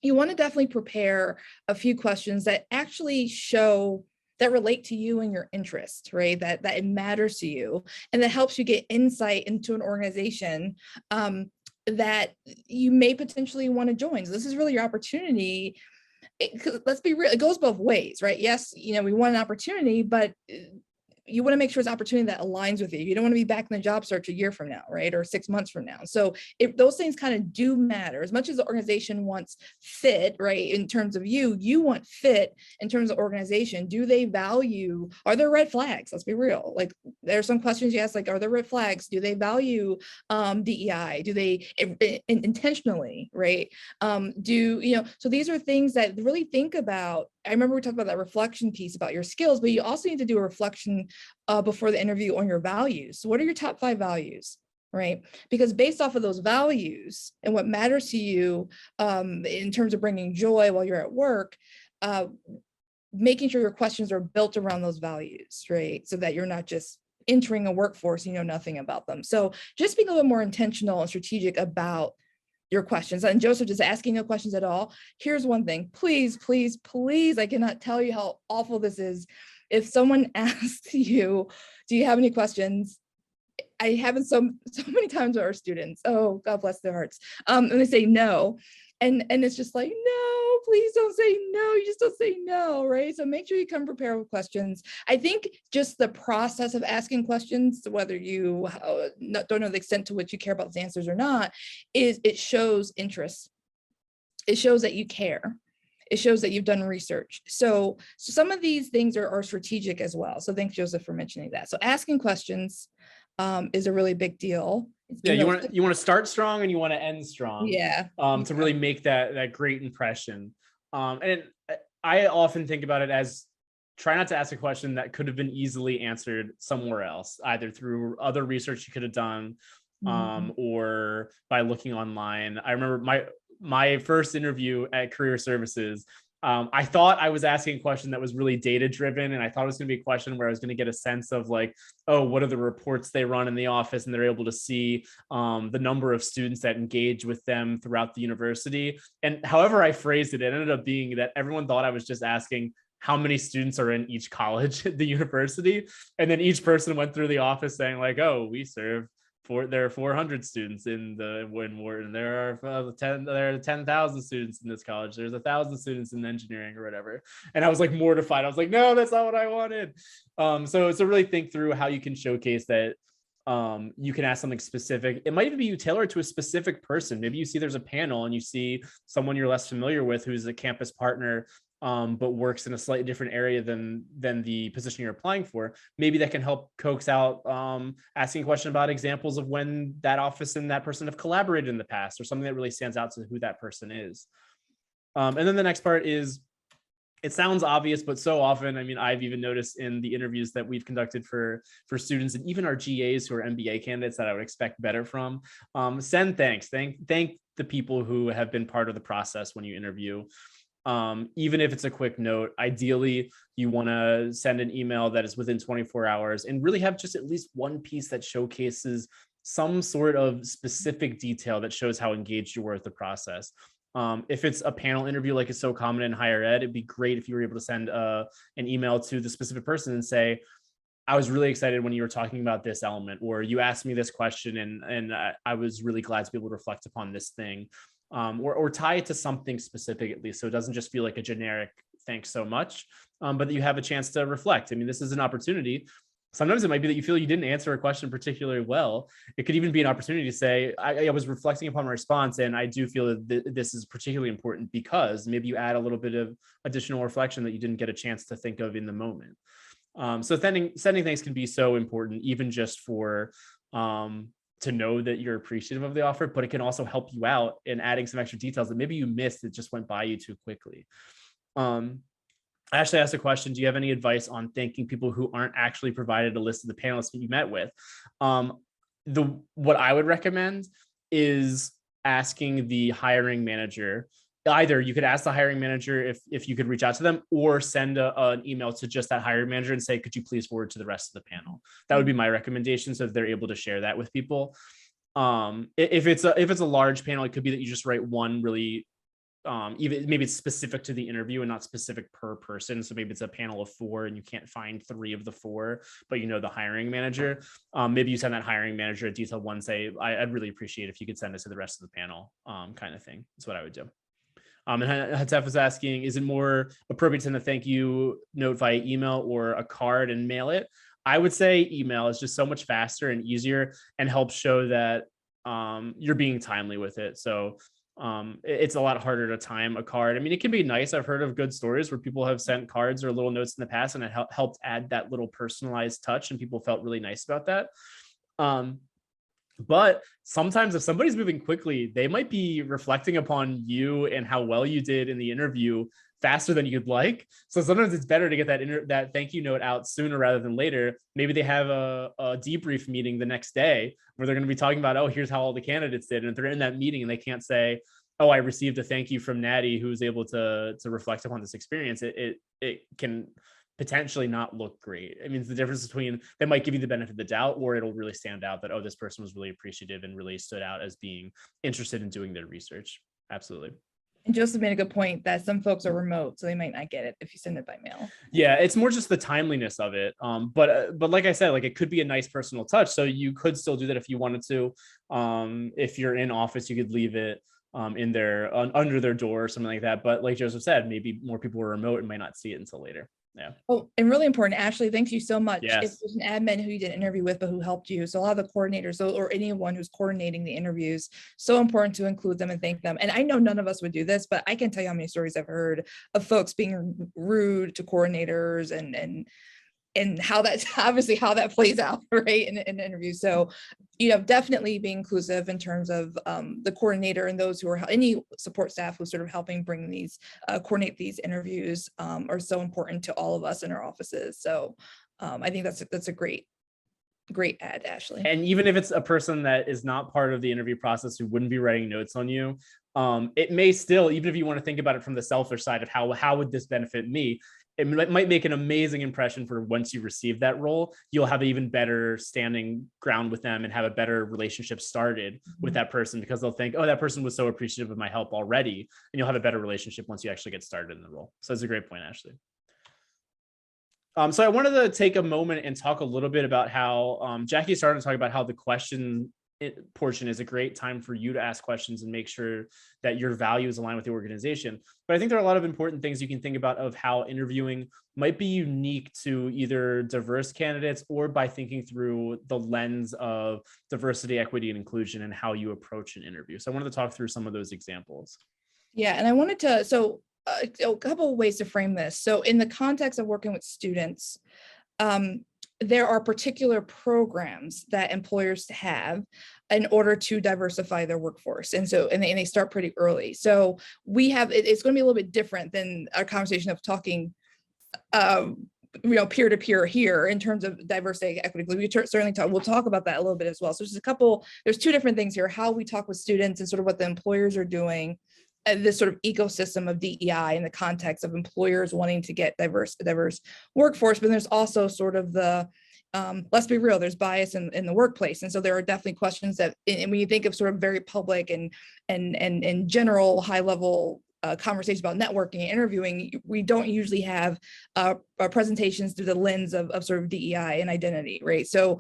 you want to definitely prepare a few questions that actually show that relate to you and your interest, right? That it matters to you, and that helps you get insight into an organization that you may potentially want to join. So this is really your opportunity. Let's be real, it goes both ways, right? Yes, we want an opportunity, but you want to make sure it's an opportunity that aligns with you. You don't want to be back in the job search a year from now, right? Or 6 months from now. So those things kind of do matter. As much as the organization wants fit, right? In terms of you want fit in terms of organization. Do they value, are there red flags? Let's be real. Like there are some questions you ask, like, are there red flags? Do they value DEI? Do they intentionally, right? So these are things that really think about. I remember we talked about that reflection piece about your skills, but you also need to do a reflection before the interview on your values. So what are your top 5 values, right? Because based off of those values and what matters to you in terms of bringing joy while you're at work, making sure your questions are built around those values, right? So that you're not just entering a workforce, you know nothing about them. So just being a little more intentional and strategic about your questions. And Joseph, just asking no questions at all. Here's one thing, please, please, please, I cannot tell you how awful this is. If someone asks you, do you have any questions? I have it so many times with our students. Oh, God bless their hearts. And they say no. And it's just like, no, please don't say no. You just don't say no, right? So make sure you come prepared with questions. I think just the process of asking questions, whether you don't know the extent to which you care about the answers or not, it shows interest. It shows that you care. It shows that you've done research. So some of these things are strategic as well. So thanks, Joseph, for mentioning that. So asking questions is a really big deal. Yeah, you want to start strong and you want to end strong. Yeah. To really make that great impression. And I often think about it as try not to ask a question that could have been easily answered somewhere else, either through other research you could have done, or by looking online. I remember my first interview at Career Services. I thought I was asking a question that was really data driven, and I thought it was going to be a question where I was going to get a sense of like, oh, what are the reports they run in the office, and they're able to see the number of students that engage with them throughout the university. And however I phrased it, it ended up being that everyone thought I was just asking how many students are in each college at the university, and then each person went through the office saying like, oh, we serve there are 400 students in the Wharton. There are 10,000 students in this college. There's 1,000 students in engineering or whatever. And I was like mortified. I was like, no, that's not what I wanted. So really think through how you can showcase that you can ask something specific. It might even be you tailor it to a specific person. Maybe you see there's a panel and you see someone you're less familiar with who's a campus partner, but works in a slightly different area than the position you're applying for. Maybe that can help coax out asking a question about examples of when that office and that person have collaborated in the past, or something that really stands out to who that person is. And then the next part is, it sounds obvious, but so often, I mean, I've even noticed in the interviews that we've conducted for students and even our GAs who are MBA candidates that I would expect better from, send thanks. Thank the people who have been part of the process when you interview. Even if it's a quick note, ideally you want to send an email that is within 24 hours and really have just at least one piece that showcases some sort of specific detail that shows how engaged you were with the process. If it's a panel interview, like it's so common in higher ed, it'd be great if you were able to send an email to the specific person and say, I was really excited when you were talking about this element, or you asked me this question and I was really glad to be able to reflect upon this thing. Or tie it to something specific, at least, so it doesn't just feel like a generic thanks so much, but that you have a chance to reflect. I mean, this is an opportunity. Sometimes it might be that you feel you didn't answer a question particularly well. It could even be an opportunity to say, I was reflecting upon my response, and I do feel that this is particularly important because maybe you add a little bit of additional reflection that you didn't get a chance to think of in the moment. So sending thanks can be so important, even just for to know that you're appreciative of the offer, but it can also help you out in adding some extra details that maybe you missed that just went by you too quickly. I actually asked a question, do you have any advice on thanking people who aren't actually provided a list of the panelists that you met with? What I would recommend is asking the hiring manager. Either you could ask the hiring manager if you could reach out to them, or send an email to just that hiring manager and say, could you please forward to the rest of the panel? That would be my recommendation, so that they're able to share that with people. If it's a large panel, it could be that you just write one really, even maybe it's specific to the interview and not specific per person. So maybe it's a panel of 4 and you can't find 3 of the 4, but you know the hiring manager. Maybe you send that hiring manager a detailed one, say, I'd really appreciate if you could send it to the rest of the panel, kind of thing. That's what I would do. And Hatef was asking, is it more appropriate to send a thank you note via email or a card and mail it? I would say email is just so much faster and easier and helps show that you're being timely with it. So it's a lot harder to time a card. I mean, it can be nice. I've heard of good stories where people have sent cards or little notes in the past, and it helped add that little personalized touch, and people felt really nice about that. But sometimes if somebody's moving quickly, they might be reflecting upon you and how well you did in the interview faster than you'd like. So sometimes it's better to get that thank you note out sooner rather than later. Maybe they have a debrief meeting the next day where they're going to be talking about, oh, here's how all the candidates did. And if they're in that meeting and they can't say, oh, I received a thank you from Natty, who was able to reflect upon this experience, it can potentially not look great. I mean, it's the difference between, they might give you the benefit of the doubt, or it'll really stand out that, oh, this person was really appreciative and really stood out as being interested in doing their research. Absolutely. And Joseph made a good point that some folks are remote, so they might not get it if you send it by mail. Yeah, it's more just the timeliness of it. But like I said, like it could be a nice personal touch. So you could still do that if you wanted to. If you're in office, you could leave it in their under their door or something like that. But like Joseph said, maybe more people are remote and might not see it until later. Yeah. Oh, and really important, Ashley, thank you so much. If Yes. there's an admin who you didn't interview with, but who helped you, so a lot of the coordinators or anyone who's coordinating the interviews, so important to include them and thank them. And I know none of us would do this, but I can tell you how many stories I've heard of folks being rude to coordinators and how that's obviously how that plays out, right, in an interview. So, definitely be inclusive in terms of the coordinator and those who are any support staff who's sort of helping bring these coordinate these interviews are so important to all of us in our offices. So I think that's a great ad, Ashley. And even if it's a person that is not part of the interview process who wouldn't be writing notes on you, it may still, even if you want to think about it from the selfish side of how would this benefit me, it might make an amazing impression for once you receive that role. You'll have an even better standing ground with them and have a better relationship started with that person, because they'll think, oh, that person was so appreciative of my help already. And you'll have a better relationship once you actually get started in the role. So that's a great point, Ashley. So I wanted to take a moment and talk a little bit about how Jackie started to talk about how the question portion is a great time for you to ask questions and make sure that your values align with the organization. But I think there are a lot of important things you can think about of how interviewing might be unique to either diverse candidates or by thinking through the lens of diversity, equity, and inclusion and how you approach an interview. So I wanted to talk through some of those examples. Yeah, and I wanted to, a couple of ways to frame this. So in the context of working with students, there are particular programs that employers have in order to diversify their workforce. And so, and they start pretty early. So we have, it's going to be a little bit different than our conversation of talking, peer to peer here in terms of diversity, equity. We certainly we'll talk about that a little bit as well. So there's two different things here, how we talk with students and sort of what the employers are doing, this sort of ecosystem of DEI in the context of employers wanting to get diverse workforce, but there's also sort of the, let's be real, there's bias in the workplace. And so there are definitely questions that, and when you think of sort of very public and general high level conversations about networking and interviewing, we don't usually have presentations through the lens of sort of DEI and identity, right? So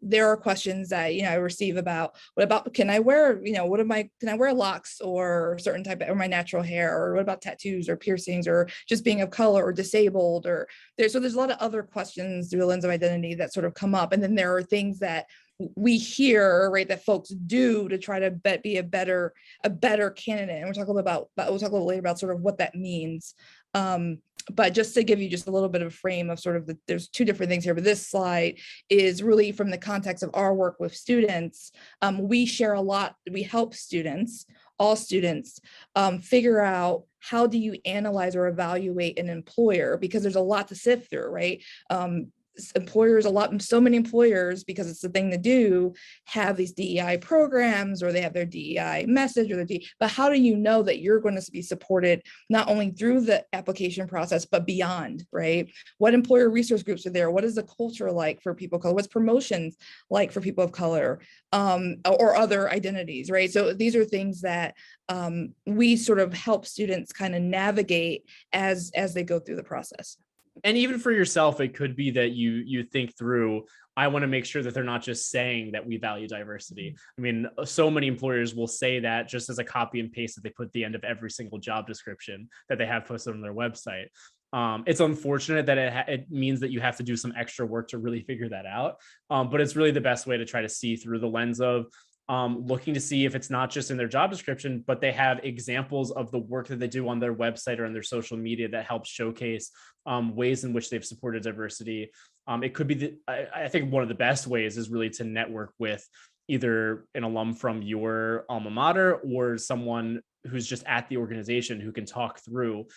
there are questions that I receive about, what about, can I wear, can I wear locks or certain type of, or my natural hair, or what about tattoos or piercings, or just being of color or disabled, or there's a lot of other questions through the lens of identity that sort of come up. And then there are things that we hear, right, that folks do to try to be a better candidate. And we'll talk a little later about sort of what that means. But just to give you just a little bit of a frame of sort of there's two different things here, but this slide is really from the context of our work with students. We share a lot, we help students, all students, figure out how do you analyze or evaluate an employer, because there's a lot to sift through, right? Employers, so many employers, because it's the thing to do, have these DEI programs, or they have their DEI message, or but how do you know that you're going to be supported not only through the application process, but beyond, right? What employer resource groups are there? What is the culture like for people of color? What's promotions like for people of color, or other identities, right? So these are things that we sort of help students kind of navigate as they go through the process. And even for yourself, it could be that you think through, I want to make sure that they're not just saying that we value diversity. I mean, so many employers will say that just as a copy and paste that they put at the end of every single job description that they have posted on their website. It's unfortunate that it means that you have to do some extra work to really figure that out. But it's really the best way to try to see through the lens of looking to see if it's not just in their job description, but they have examples of the work that they do on their website or on their social media that helps showcase ways in which they've supported diversity. It could be, I think one of the best ways is really to network with either an alum from your alma mater or someone who's just at the organization who can talk through,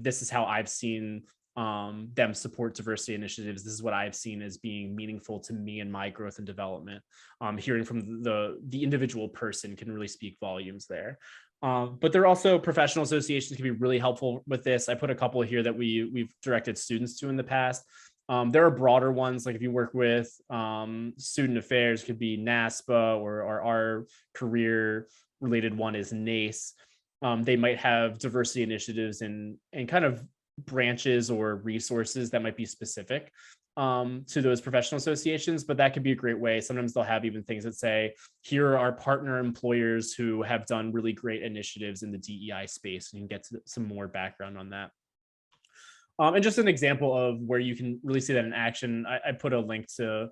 this is how I've seen them support diversity initiatives. This is what I've seen as being meaningful to me and my growth and development. Hearing from the individual person can really speak volumes there. But there are also professional associations can be really helpful with this. I put a couple here that we've directed students to in the past. There are broader ones, like if you work with student affairs, could be NASPA, or our career related one is NACE. They might have diversity initiatives and kind of branches or resources that might be specific to those professional associations, but that could be a great way. Sometimes they'll have even things that say, here are our partner employers who have done really great initiatives in the DEI space, and you can get some more background on that. And just an example of where you can really see that in action, I put a link to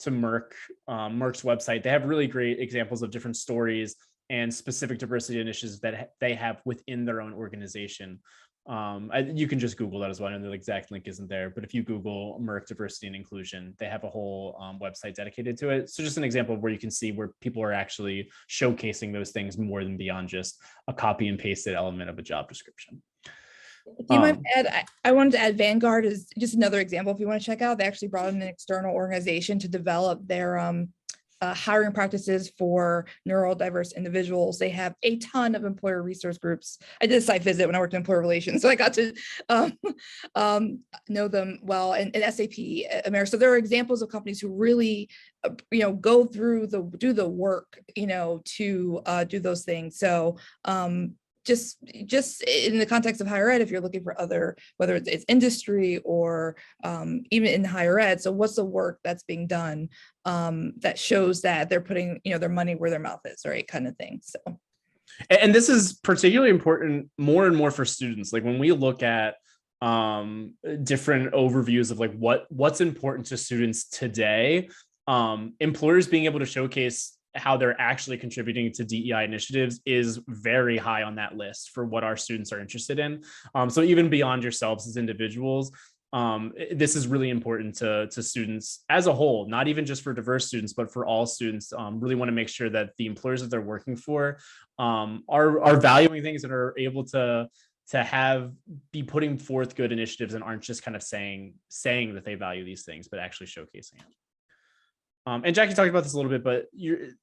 Merck's website. They have really great examples of different stories and specific diversity initiatives that they have within their own organization. You can just Google that as well. I know the exact link isn't there, but if you Google Merck diversity and inclusion, they have a whole website dedicated to it. So just an example of where you can see where people are actually showcasing those things more than beyond just a copy and pasted element of a job description. Do you mind add? I wanted to add Vanguard is just another example. If you want to check out, they actually brought in an external organization to develop their hiring practices for neurodiverse individuals. They have a ton of employer resource groups. I did a site visit when I worked in employer relations, so I got to know them well. And SAP America. So there are examples of companies who really, go through do the work, to do those things. So just in the context of higher ed, if you're looking for other, whether it's industry or even in higher ed, so what's the work that's being done that shows that they're putting their money where their mouth is, right, kind of thing. So, and this is particularly important more and more for students. Like when we look at different overviews of like what's important to students today, employers being able to showcase how they're actually contributing to DEI initiatives is very high on that list for what our students are interested in. So even beyond yourselves as individuals, this is really important to students as a whole, not even just for diverse students, but for all students. Really want to make sure that the employers that they're working for are valuing things and are able to be putting forth good initiatives and aren't just kind of saying that they value these things, but actually showcasing it. And Jackie talked about this a little bit, but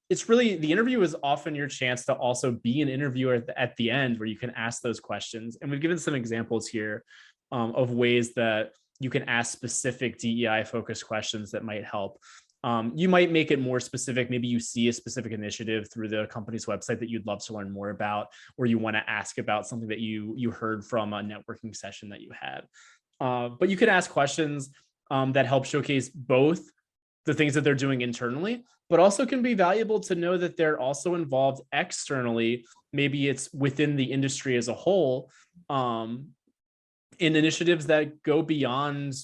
it's really, the interview is often your chance to also be an interviewer at the end where you can ask those questions. And we've given some examples here of ways that you can ask specific DEI focused questions that might help. You might make it more specific. Maybe you see a specific initiative through the company's website that you'd love to learn more about, or you want to ask about something that you heard from a networking session that you had. But you could ask questions that help showcase both the things that they're doing internally, but also can be valuable to know that they're also involved externally. Maybe it's within the industry as a whole, in initiatives that go beyond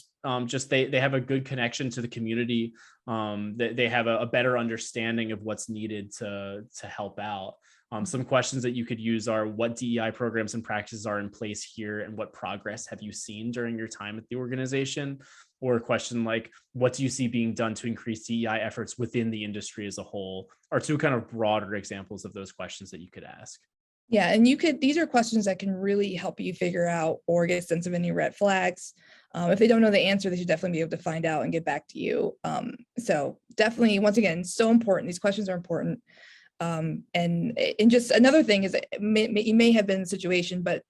just they have a good connection to the community. They have a better understanding of what's needed to help out. Some questions that you could use are, what DEI programs and practices are in place here, and what progress have you seen during your time at the organization? Or a question like, what do you see being done to increase DEI efforts within the industry as a whole, are two kind of broader examples of those questions that you could ask. Yeah, and these are questions that can really help you figure out or get a sense of any red flags. If they don't know the answer, they should definitely be able to find out and get back to you. So definitely, once again, so important. These questions are important. And just another thing is that you may have been in a situation, but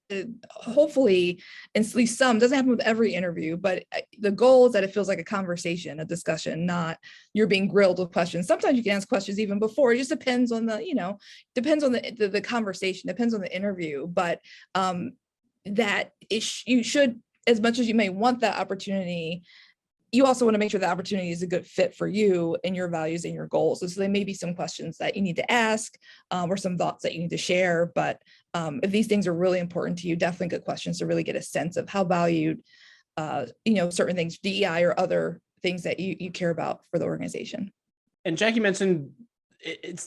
hopefully, and at least some, doesn't happen with every interview, but the goal is that it feels like a conversation, a discussion, not you're being grilled with questions. Sometimes you can ask questions even before. It just depends on depends on the conversation, depends on the interview, but you should, as much as you may want that opportunity, you also want to make sure the opportunity is a good fit for you and your values and your goals. So there may be some questions that you need to ask or some thoughts that you need to share. But if these things are really important to you, definitely good questions to really get a sense of how valued, certain things, DEI or other things that you care about for the organization. And Jackie mentioned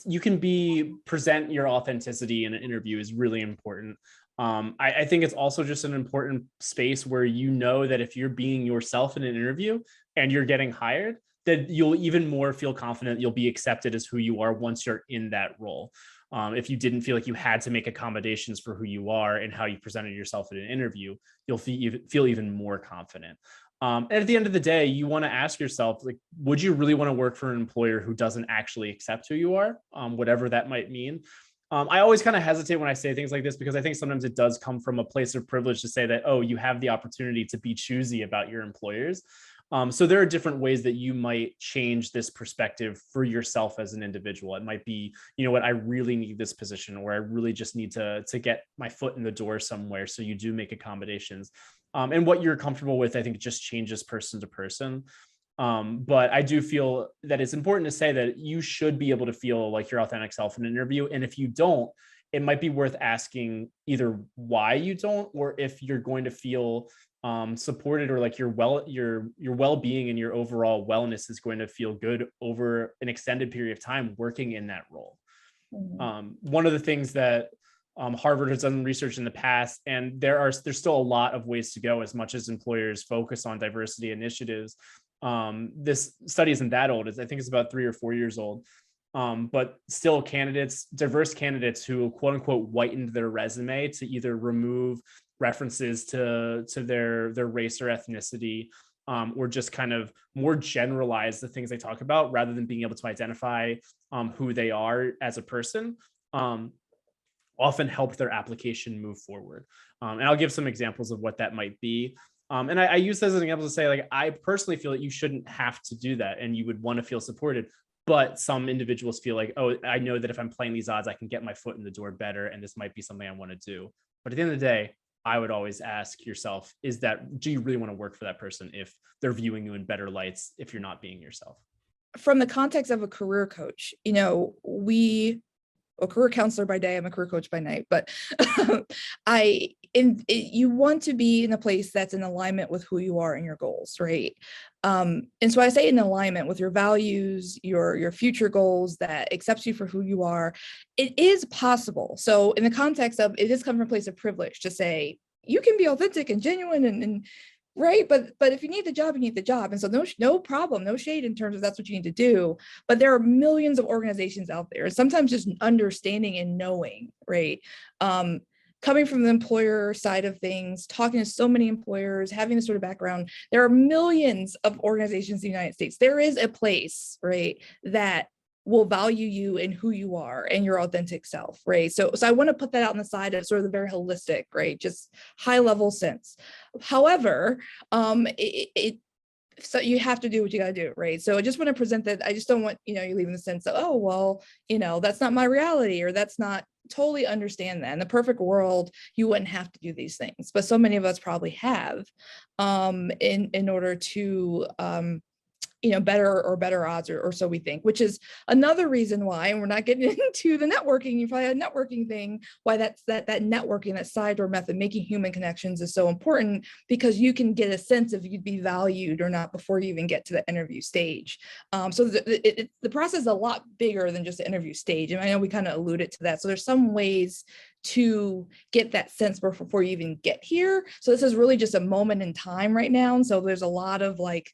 you can present your authenticity in an interview is really important. I think it's also just an important space where that if you're being yourself in an interview and you're getting hired, that you'll even more feel confident you'll be accepted as who you are once you're in that role. If you didn't feel like you had to make accommodations for who you are and how you presented yourself in an interview, you'll feel even more confident. And at the end of the day, you want to ask yourself, like, would you really want to work for an employer who doesn't actually accept who you are, whatever that might mean? I always kind of hesitate when I say things like this, because I think sometimes it does come from a place of privilege to say that, oh, you have the opportunity to be choosy about your employers. So there are different ways that you might change this perspective for yourself as an individual. It might be, I really need this position, or I really just need to get my foot in the door somewhere. So you do make accommodations. And what you're comfortable with, I think, just changes person to person. But I do feel that it's important to say that you should be able to feel like your authentic self in an interview. And if you don't, it might be worth asking either why you don't, or if you're going to feel supported, or like your well-being and your overall wellness is going to feel good over an extended period of time working in that role. One of the things that Harvard has done research in the past, and there's still a lot of ways to go as much as employers focus on diversity initiatives. This study isn't that old. I think it's about 3 or 4 years old. But still diverse candidates who quote unquote whitened their resume to either remove references to their race or ethnicity, or just kind of more generalize the things they talk about rather than being able to identify who they are as a person, often help their application move forward. And I'll give some examples of what that might be. And I use this as an example to say, like, I personally feel that you shouldn't have to do that and you would want to feel supported. But some individuals feel like, oh, I know that if I'm playing these odds, I can get my foot in the door better, and this might be something I want to do. But at the end of the day, I would always ask yourself, do you really want to work for that person if they're viewing you in better lights if you're not being yourself? From the context of a career coach, a career counselor by day, I'm a career coach by night, but you want to be in a place that's in alignment with who you are and your goals, right? And so I say in alignment with your values, your future goals, that accepts you for who you are. It is possible. So in the context of, it is coming from a place of privilege to say, you can be authentic and genuine and right. But if you need the job, you need the job. And so no problem, no shade in terms of that's what you need to do. But there are millions of organizations out there. Sometimes just understanding and knowing, right? Coming from the employer side of things, talking to so many employers, having this sort of background, there are millions of organizations in the United States. There is a place, right, that will value you and who you are and your authentic self, right? So I want to put that out on the side of sort of the very holistic, right, just high level sense. However, so you have to do what you got to do, right? So I just want to present that. I just don't want, you leaving the sense of, oh, well, that's not my reality, or that's not, totally understand that. In the perfect world, you wouldn't have to do these things, but so many of us probably have, in order to, better odds, or so we think, which is another reason why, and we're not getting into the networking, you probably had a networking thing, why that networking, that side door method, making human connections is so important, because you can get a sense if you'd be valued or not before you even get to the interview stage. So the process is a lot bigger than just the interview stage. And I know we kind of alluded to that. So there's some ways to get that sense before you even get here. So this is really just a moment in time right now. And so there's a lot of like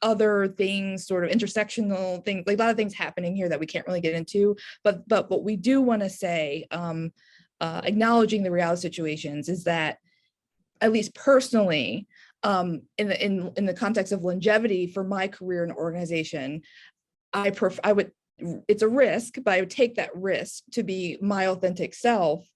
other things, sort of intersectional things, like a lot of things happening here that we can't really get into, but what we do want to say, acknowledging the reality situations, is that at least personally, in the context of longevity for my career in organization, I would, it's a risk, but I would take that risk to be my authentic self,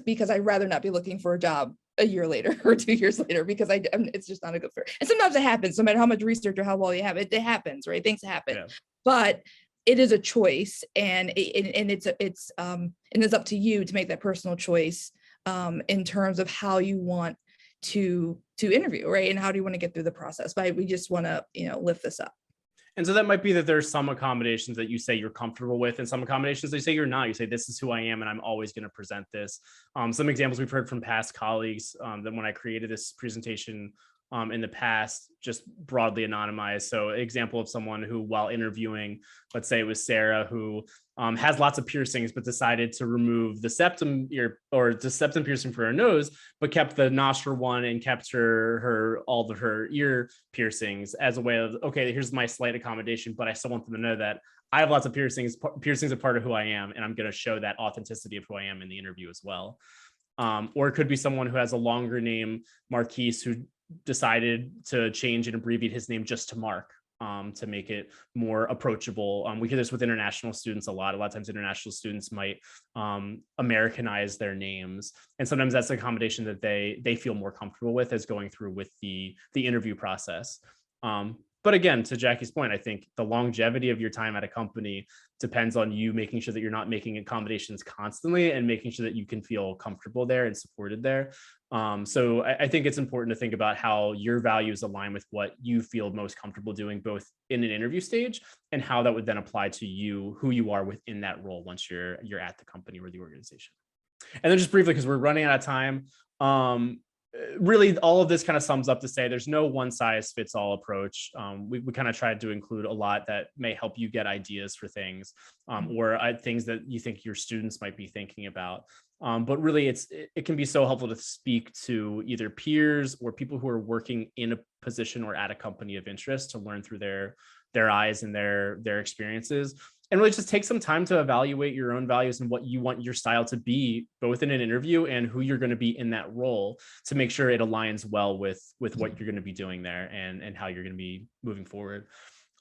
because I'd rather not be looking for a job a year later or 2 years later, because it's just not a good fit. And sometimes it happens, no matter how much research or how well you have, it happens, right? Things happen, yeah. But it is a choice, and it's up to you to make that personal choice, in terms of how you want to interview, right? And how do you want to get through the process? But we just want to, lift this up. And so that might be that there's some accommodations that you say you're comfortable with, and some accommodations they say you're not. You say, this is who I am, and I'm always going to present this. Some examples we've heard from past colleagues, that when I created this presentation in the past, just broadly anonymized. So example of someone who, while interviewing, let's say it was Sarah, who has lots of piercings, but decided to remove the septum piercing for her nose, but kept the nostril one and kept all of her ear piercings as a way of, okay, here's my slight accommodation, but I still want them to know that I have lots of piercings. Piercings are part of who I am, and I'm going to show that authenticity of who I am in the interview as well. Or it could be someone who has a longer name, Marquise, who decided to change and abbreviate his name just to Mark, to make it more approachable. We hear this with international students a lot. A lot of times international students might Americanize their names. And sometimes that's an accommodation that they feel more comfortable with as going through with the interview process. But again, to Jackie's point, I think the longevity of your time at a company depends on you making sure that you're not making accommodations constantly and making sure that you can feel comfortable there and supported there. So I think it's important to think about how your values align with what you feel most comfortable doing, both in an interview stage and how that would then apply to you, who you are within that role once you're at the company or the organization. And then just briefly, because we're running out of time, really all of this kind of sums up to say there's no one size fits all approach. We kind of tried to include a lot that may help you get ideas for things, or things that you think your students might be thinking about. But really it can be so helpful to speak to either peers or people who are working in a position or at a company of interest to learn through their eyes and their experiences, and really just take some time to evaluate your own values and what you want your style to be, both in an interview and who you're going to be in that role, to make sure it aligns well with what you're going to be doing there and how you're going to be moving forward.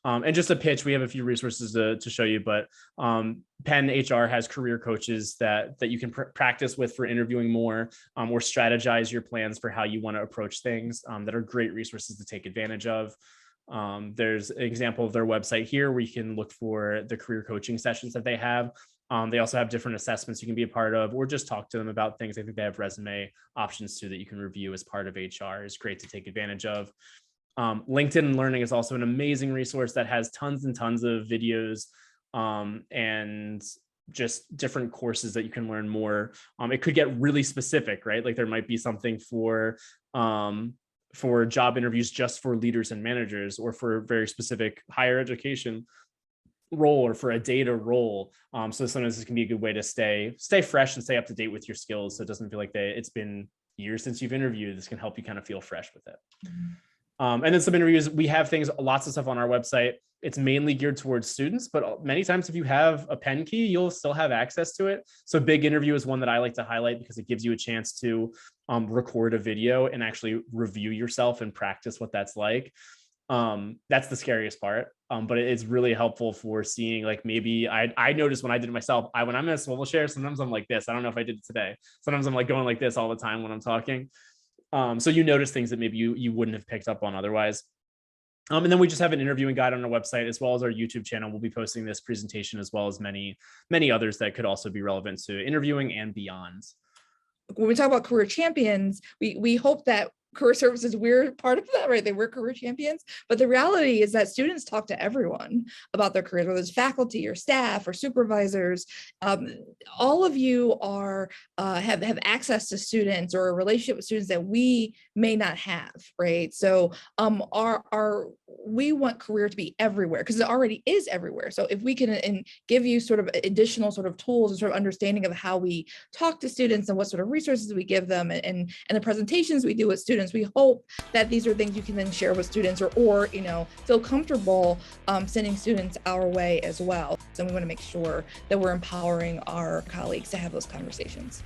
And just a pitch, we have a few resources to show you, but Penn HR has career coaches that you can practice with for interviewing more, or strategize your plans for how you want to approach things, that are great resources to take advantage of. There's an example of their website here where you can look for the career coaching sessions that they have. They also have different assessments you can be a part of, or just talk to them about things. I think they have resume options too that you can review as part of HR. Is great to take advantage of. LinkedIn Learning is also an amazing resource that has tons and tons of videos, and just different courses that you can learn more. It could get really specific, right? Like there might be something for job interviews just for leaders and managers, or for a very specific higher education role, or for a data role. So sometimes this can be a good way to stay fresh and stay up to date with your skills. So it doesn't feel like it's been years since you've interviewed. This can help you kind of feel fresh with it. And then some interviews, we have lots of stuff on our website. It's mainly geared towards students, but many times if you have a Penn key, you'll still have access to it. So Big Interview is one that I like to highlight because it gives you a chance to record a video and actually review yourself and practice what that's like. That's the scariest part, but it's really helpful for seeing, like, maybe I noticed when I did it myself, when I'm in a swivel chair, sometimes I'm like this. I don't know if I did it today. Sometimes I'm like going like this all the time when I'm talking. So you notice things that maybe you wouldn't have picked up on otherwise. And then we just have an interviewing guide on our website, as well as our YouTube channel. We'll be posting this presentation as well as many others that could also be relevant to interviewing and beyond. When we talk about career champions, we hope that career services, we're part of that, right? We're career champions. But the reality is that students talk to everyone about their careers, whether it's faculty or staff or supervisors. All of you are have access to students or a relationship with students that we may not have, right? So we want career to be everywhere, because it already is everywhere. So if we can give you sort of additional sort of tools and sort of understanding of how we talk to students and what sort of resources we give them and the presentations we do with students, we hope that these are things you can then share with students, or feel comfortable sending students our way as well. So we want to make sure that we're empowering our colleagues to have those conversations.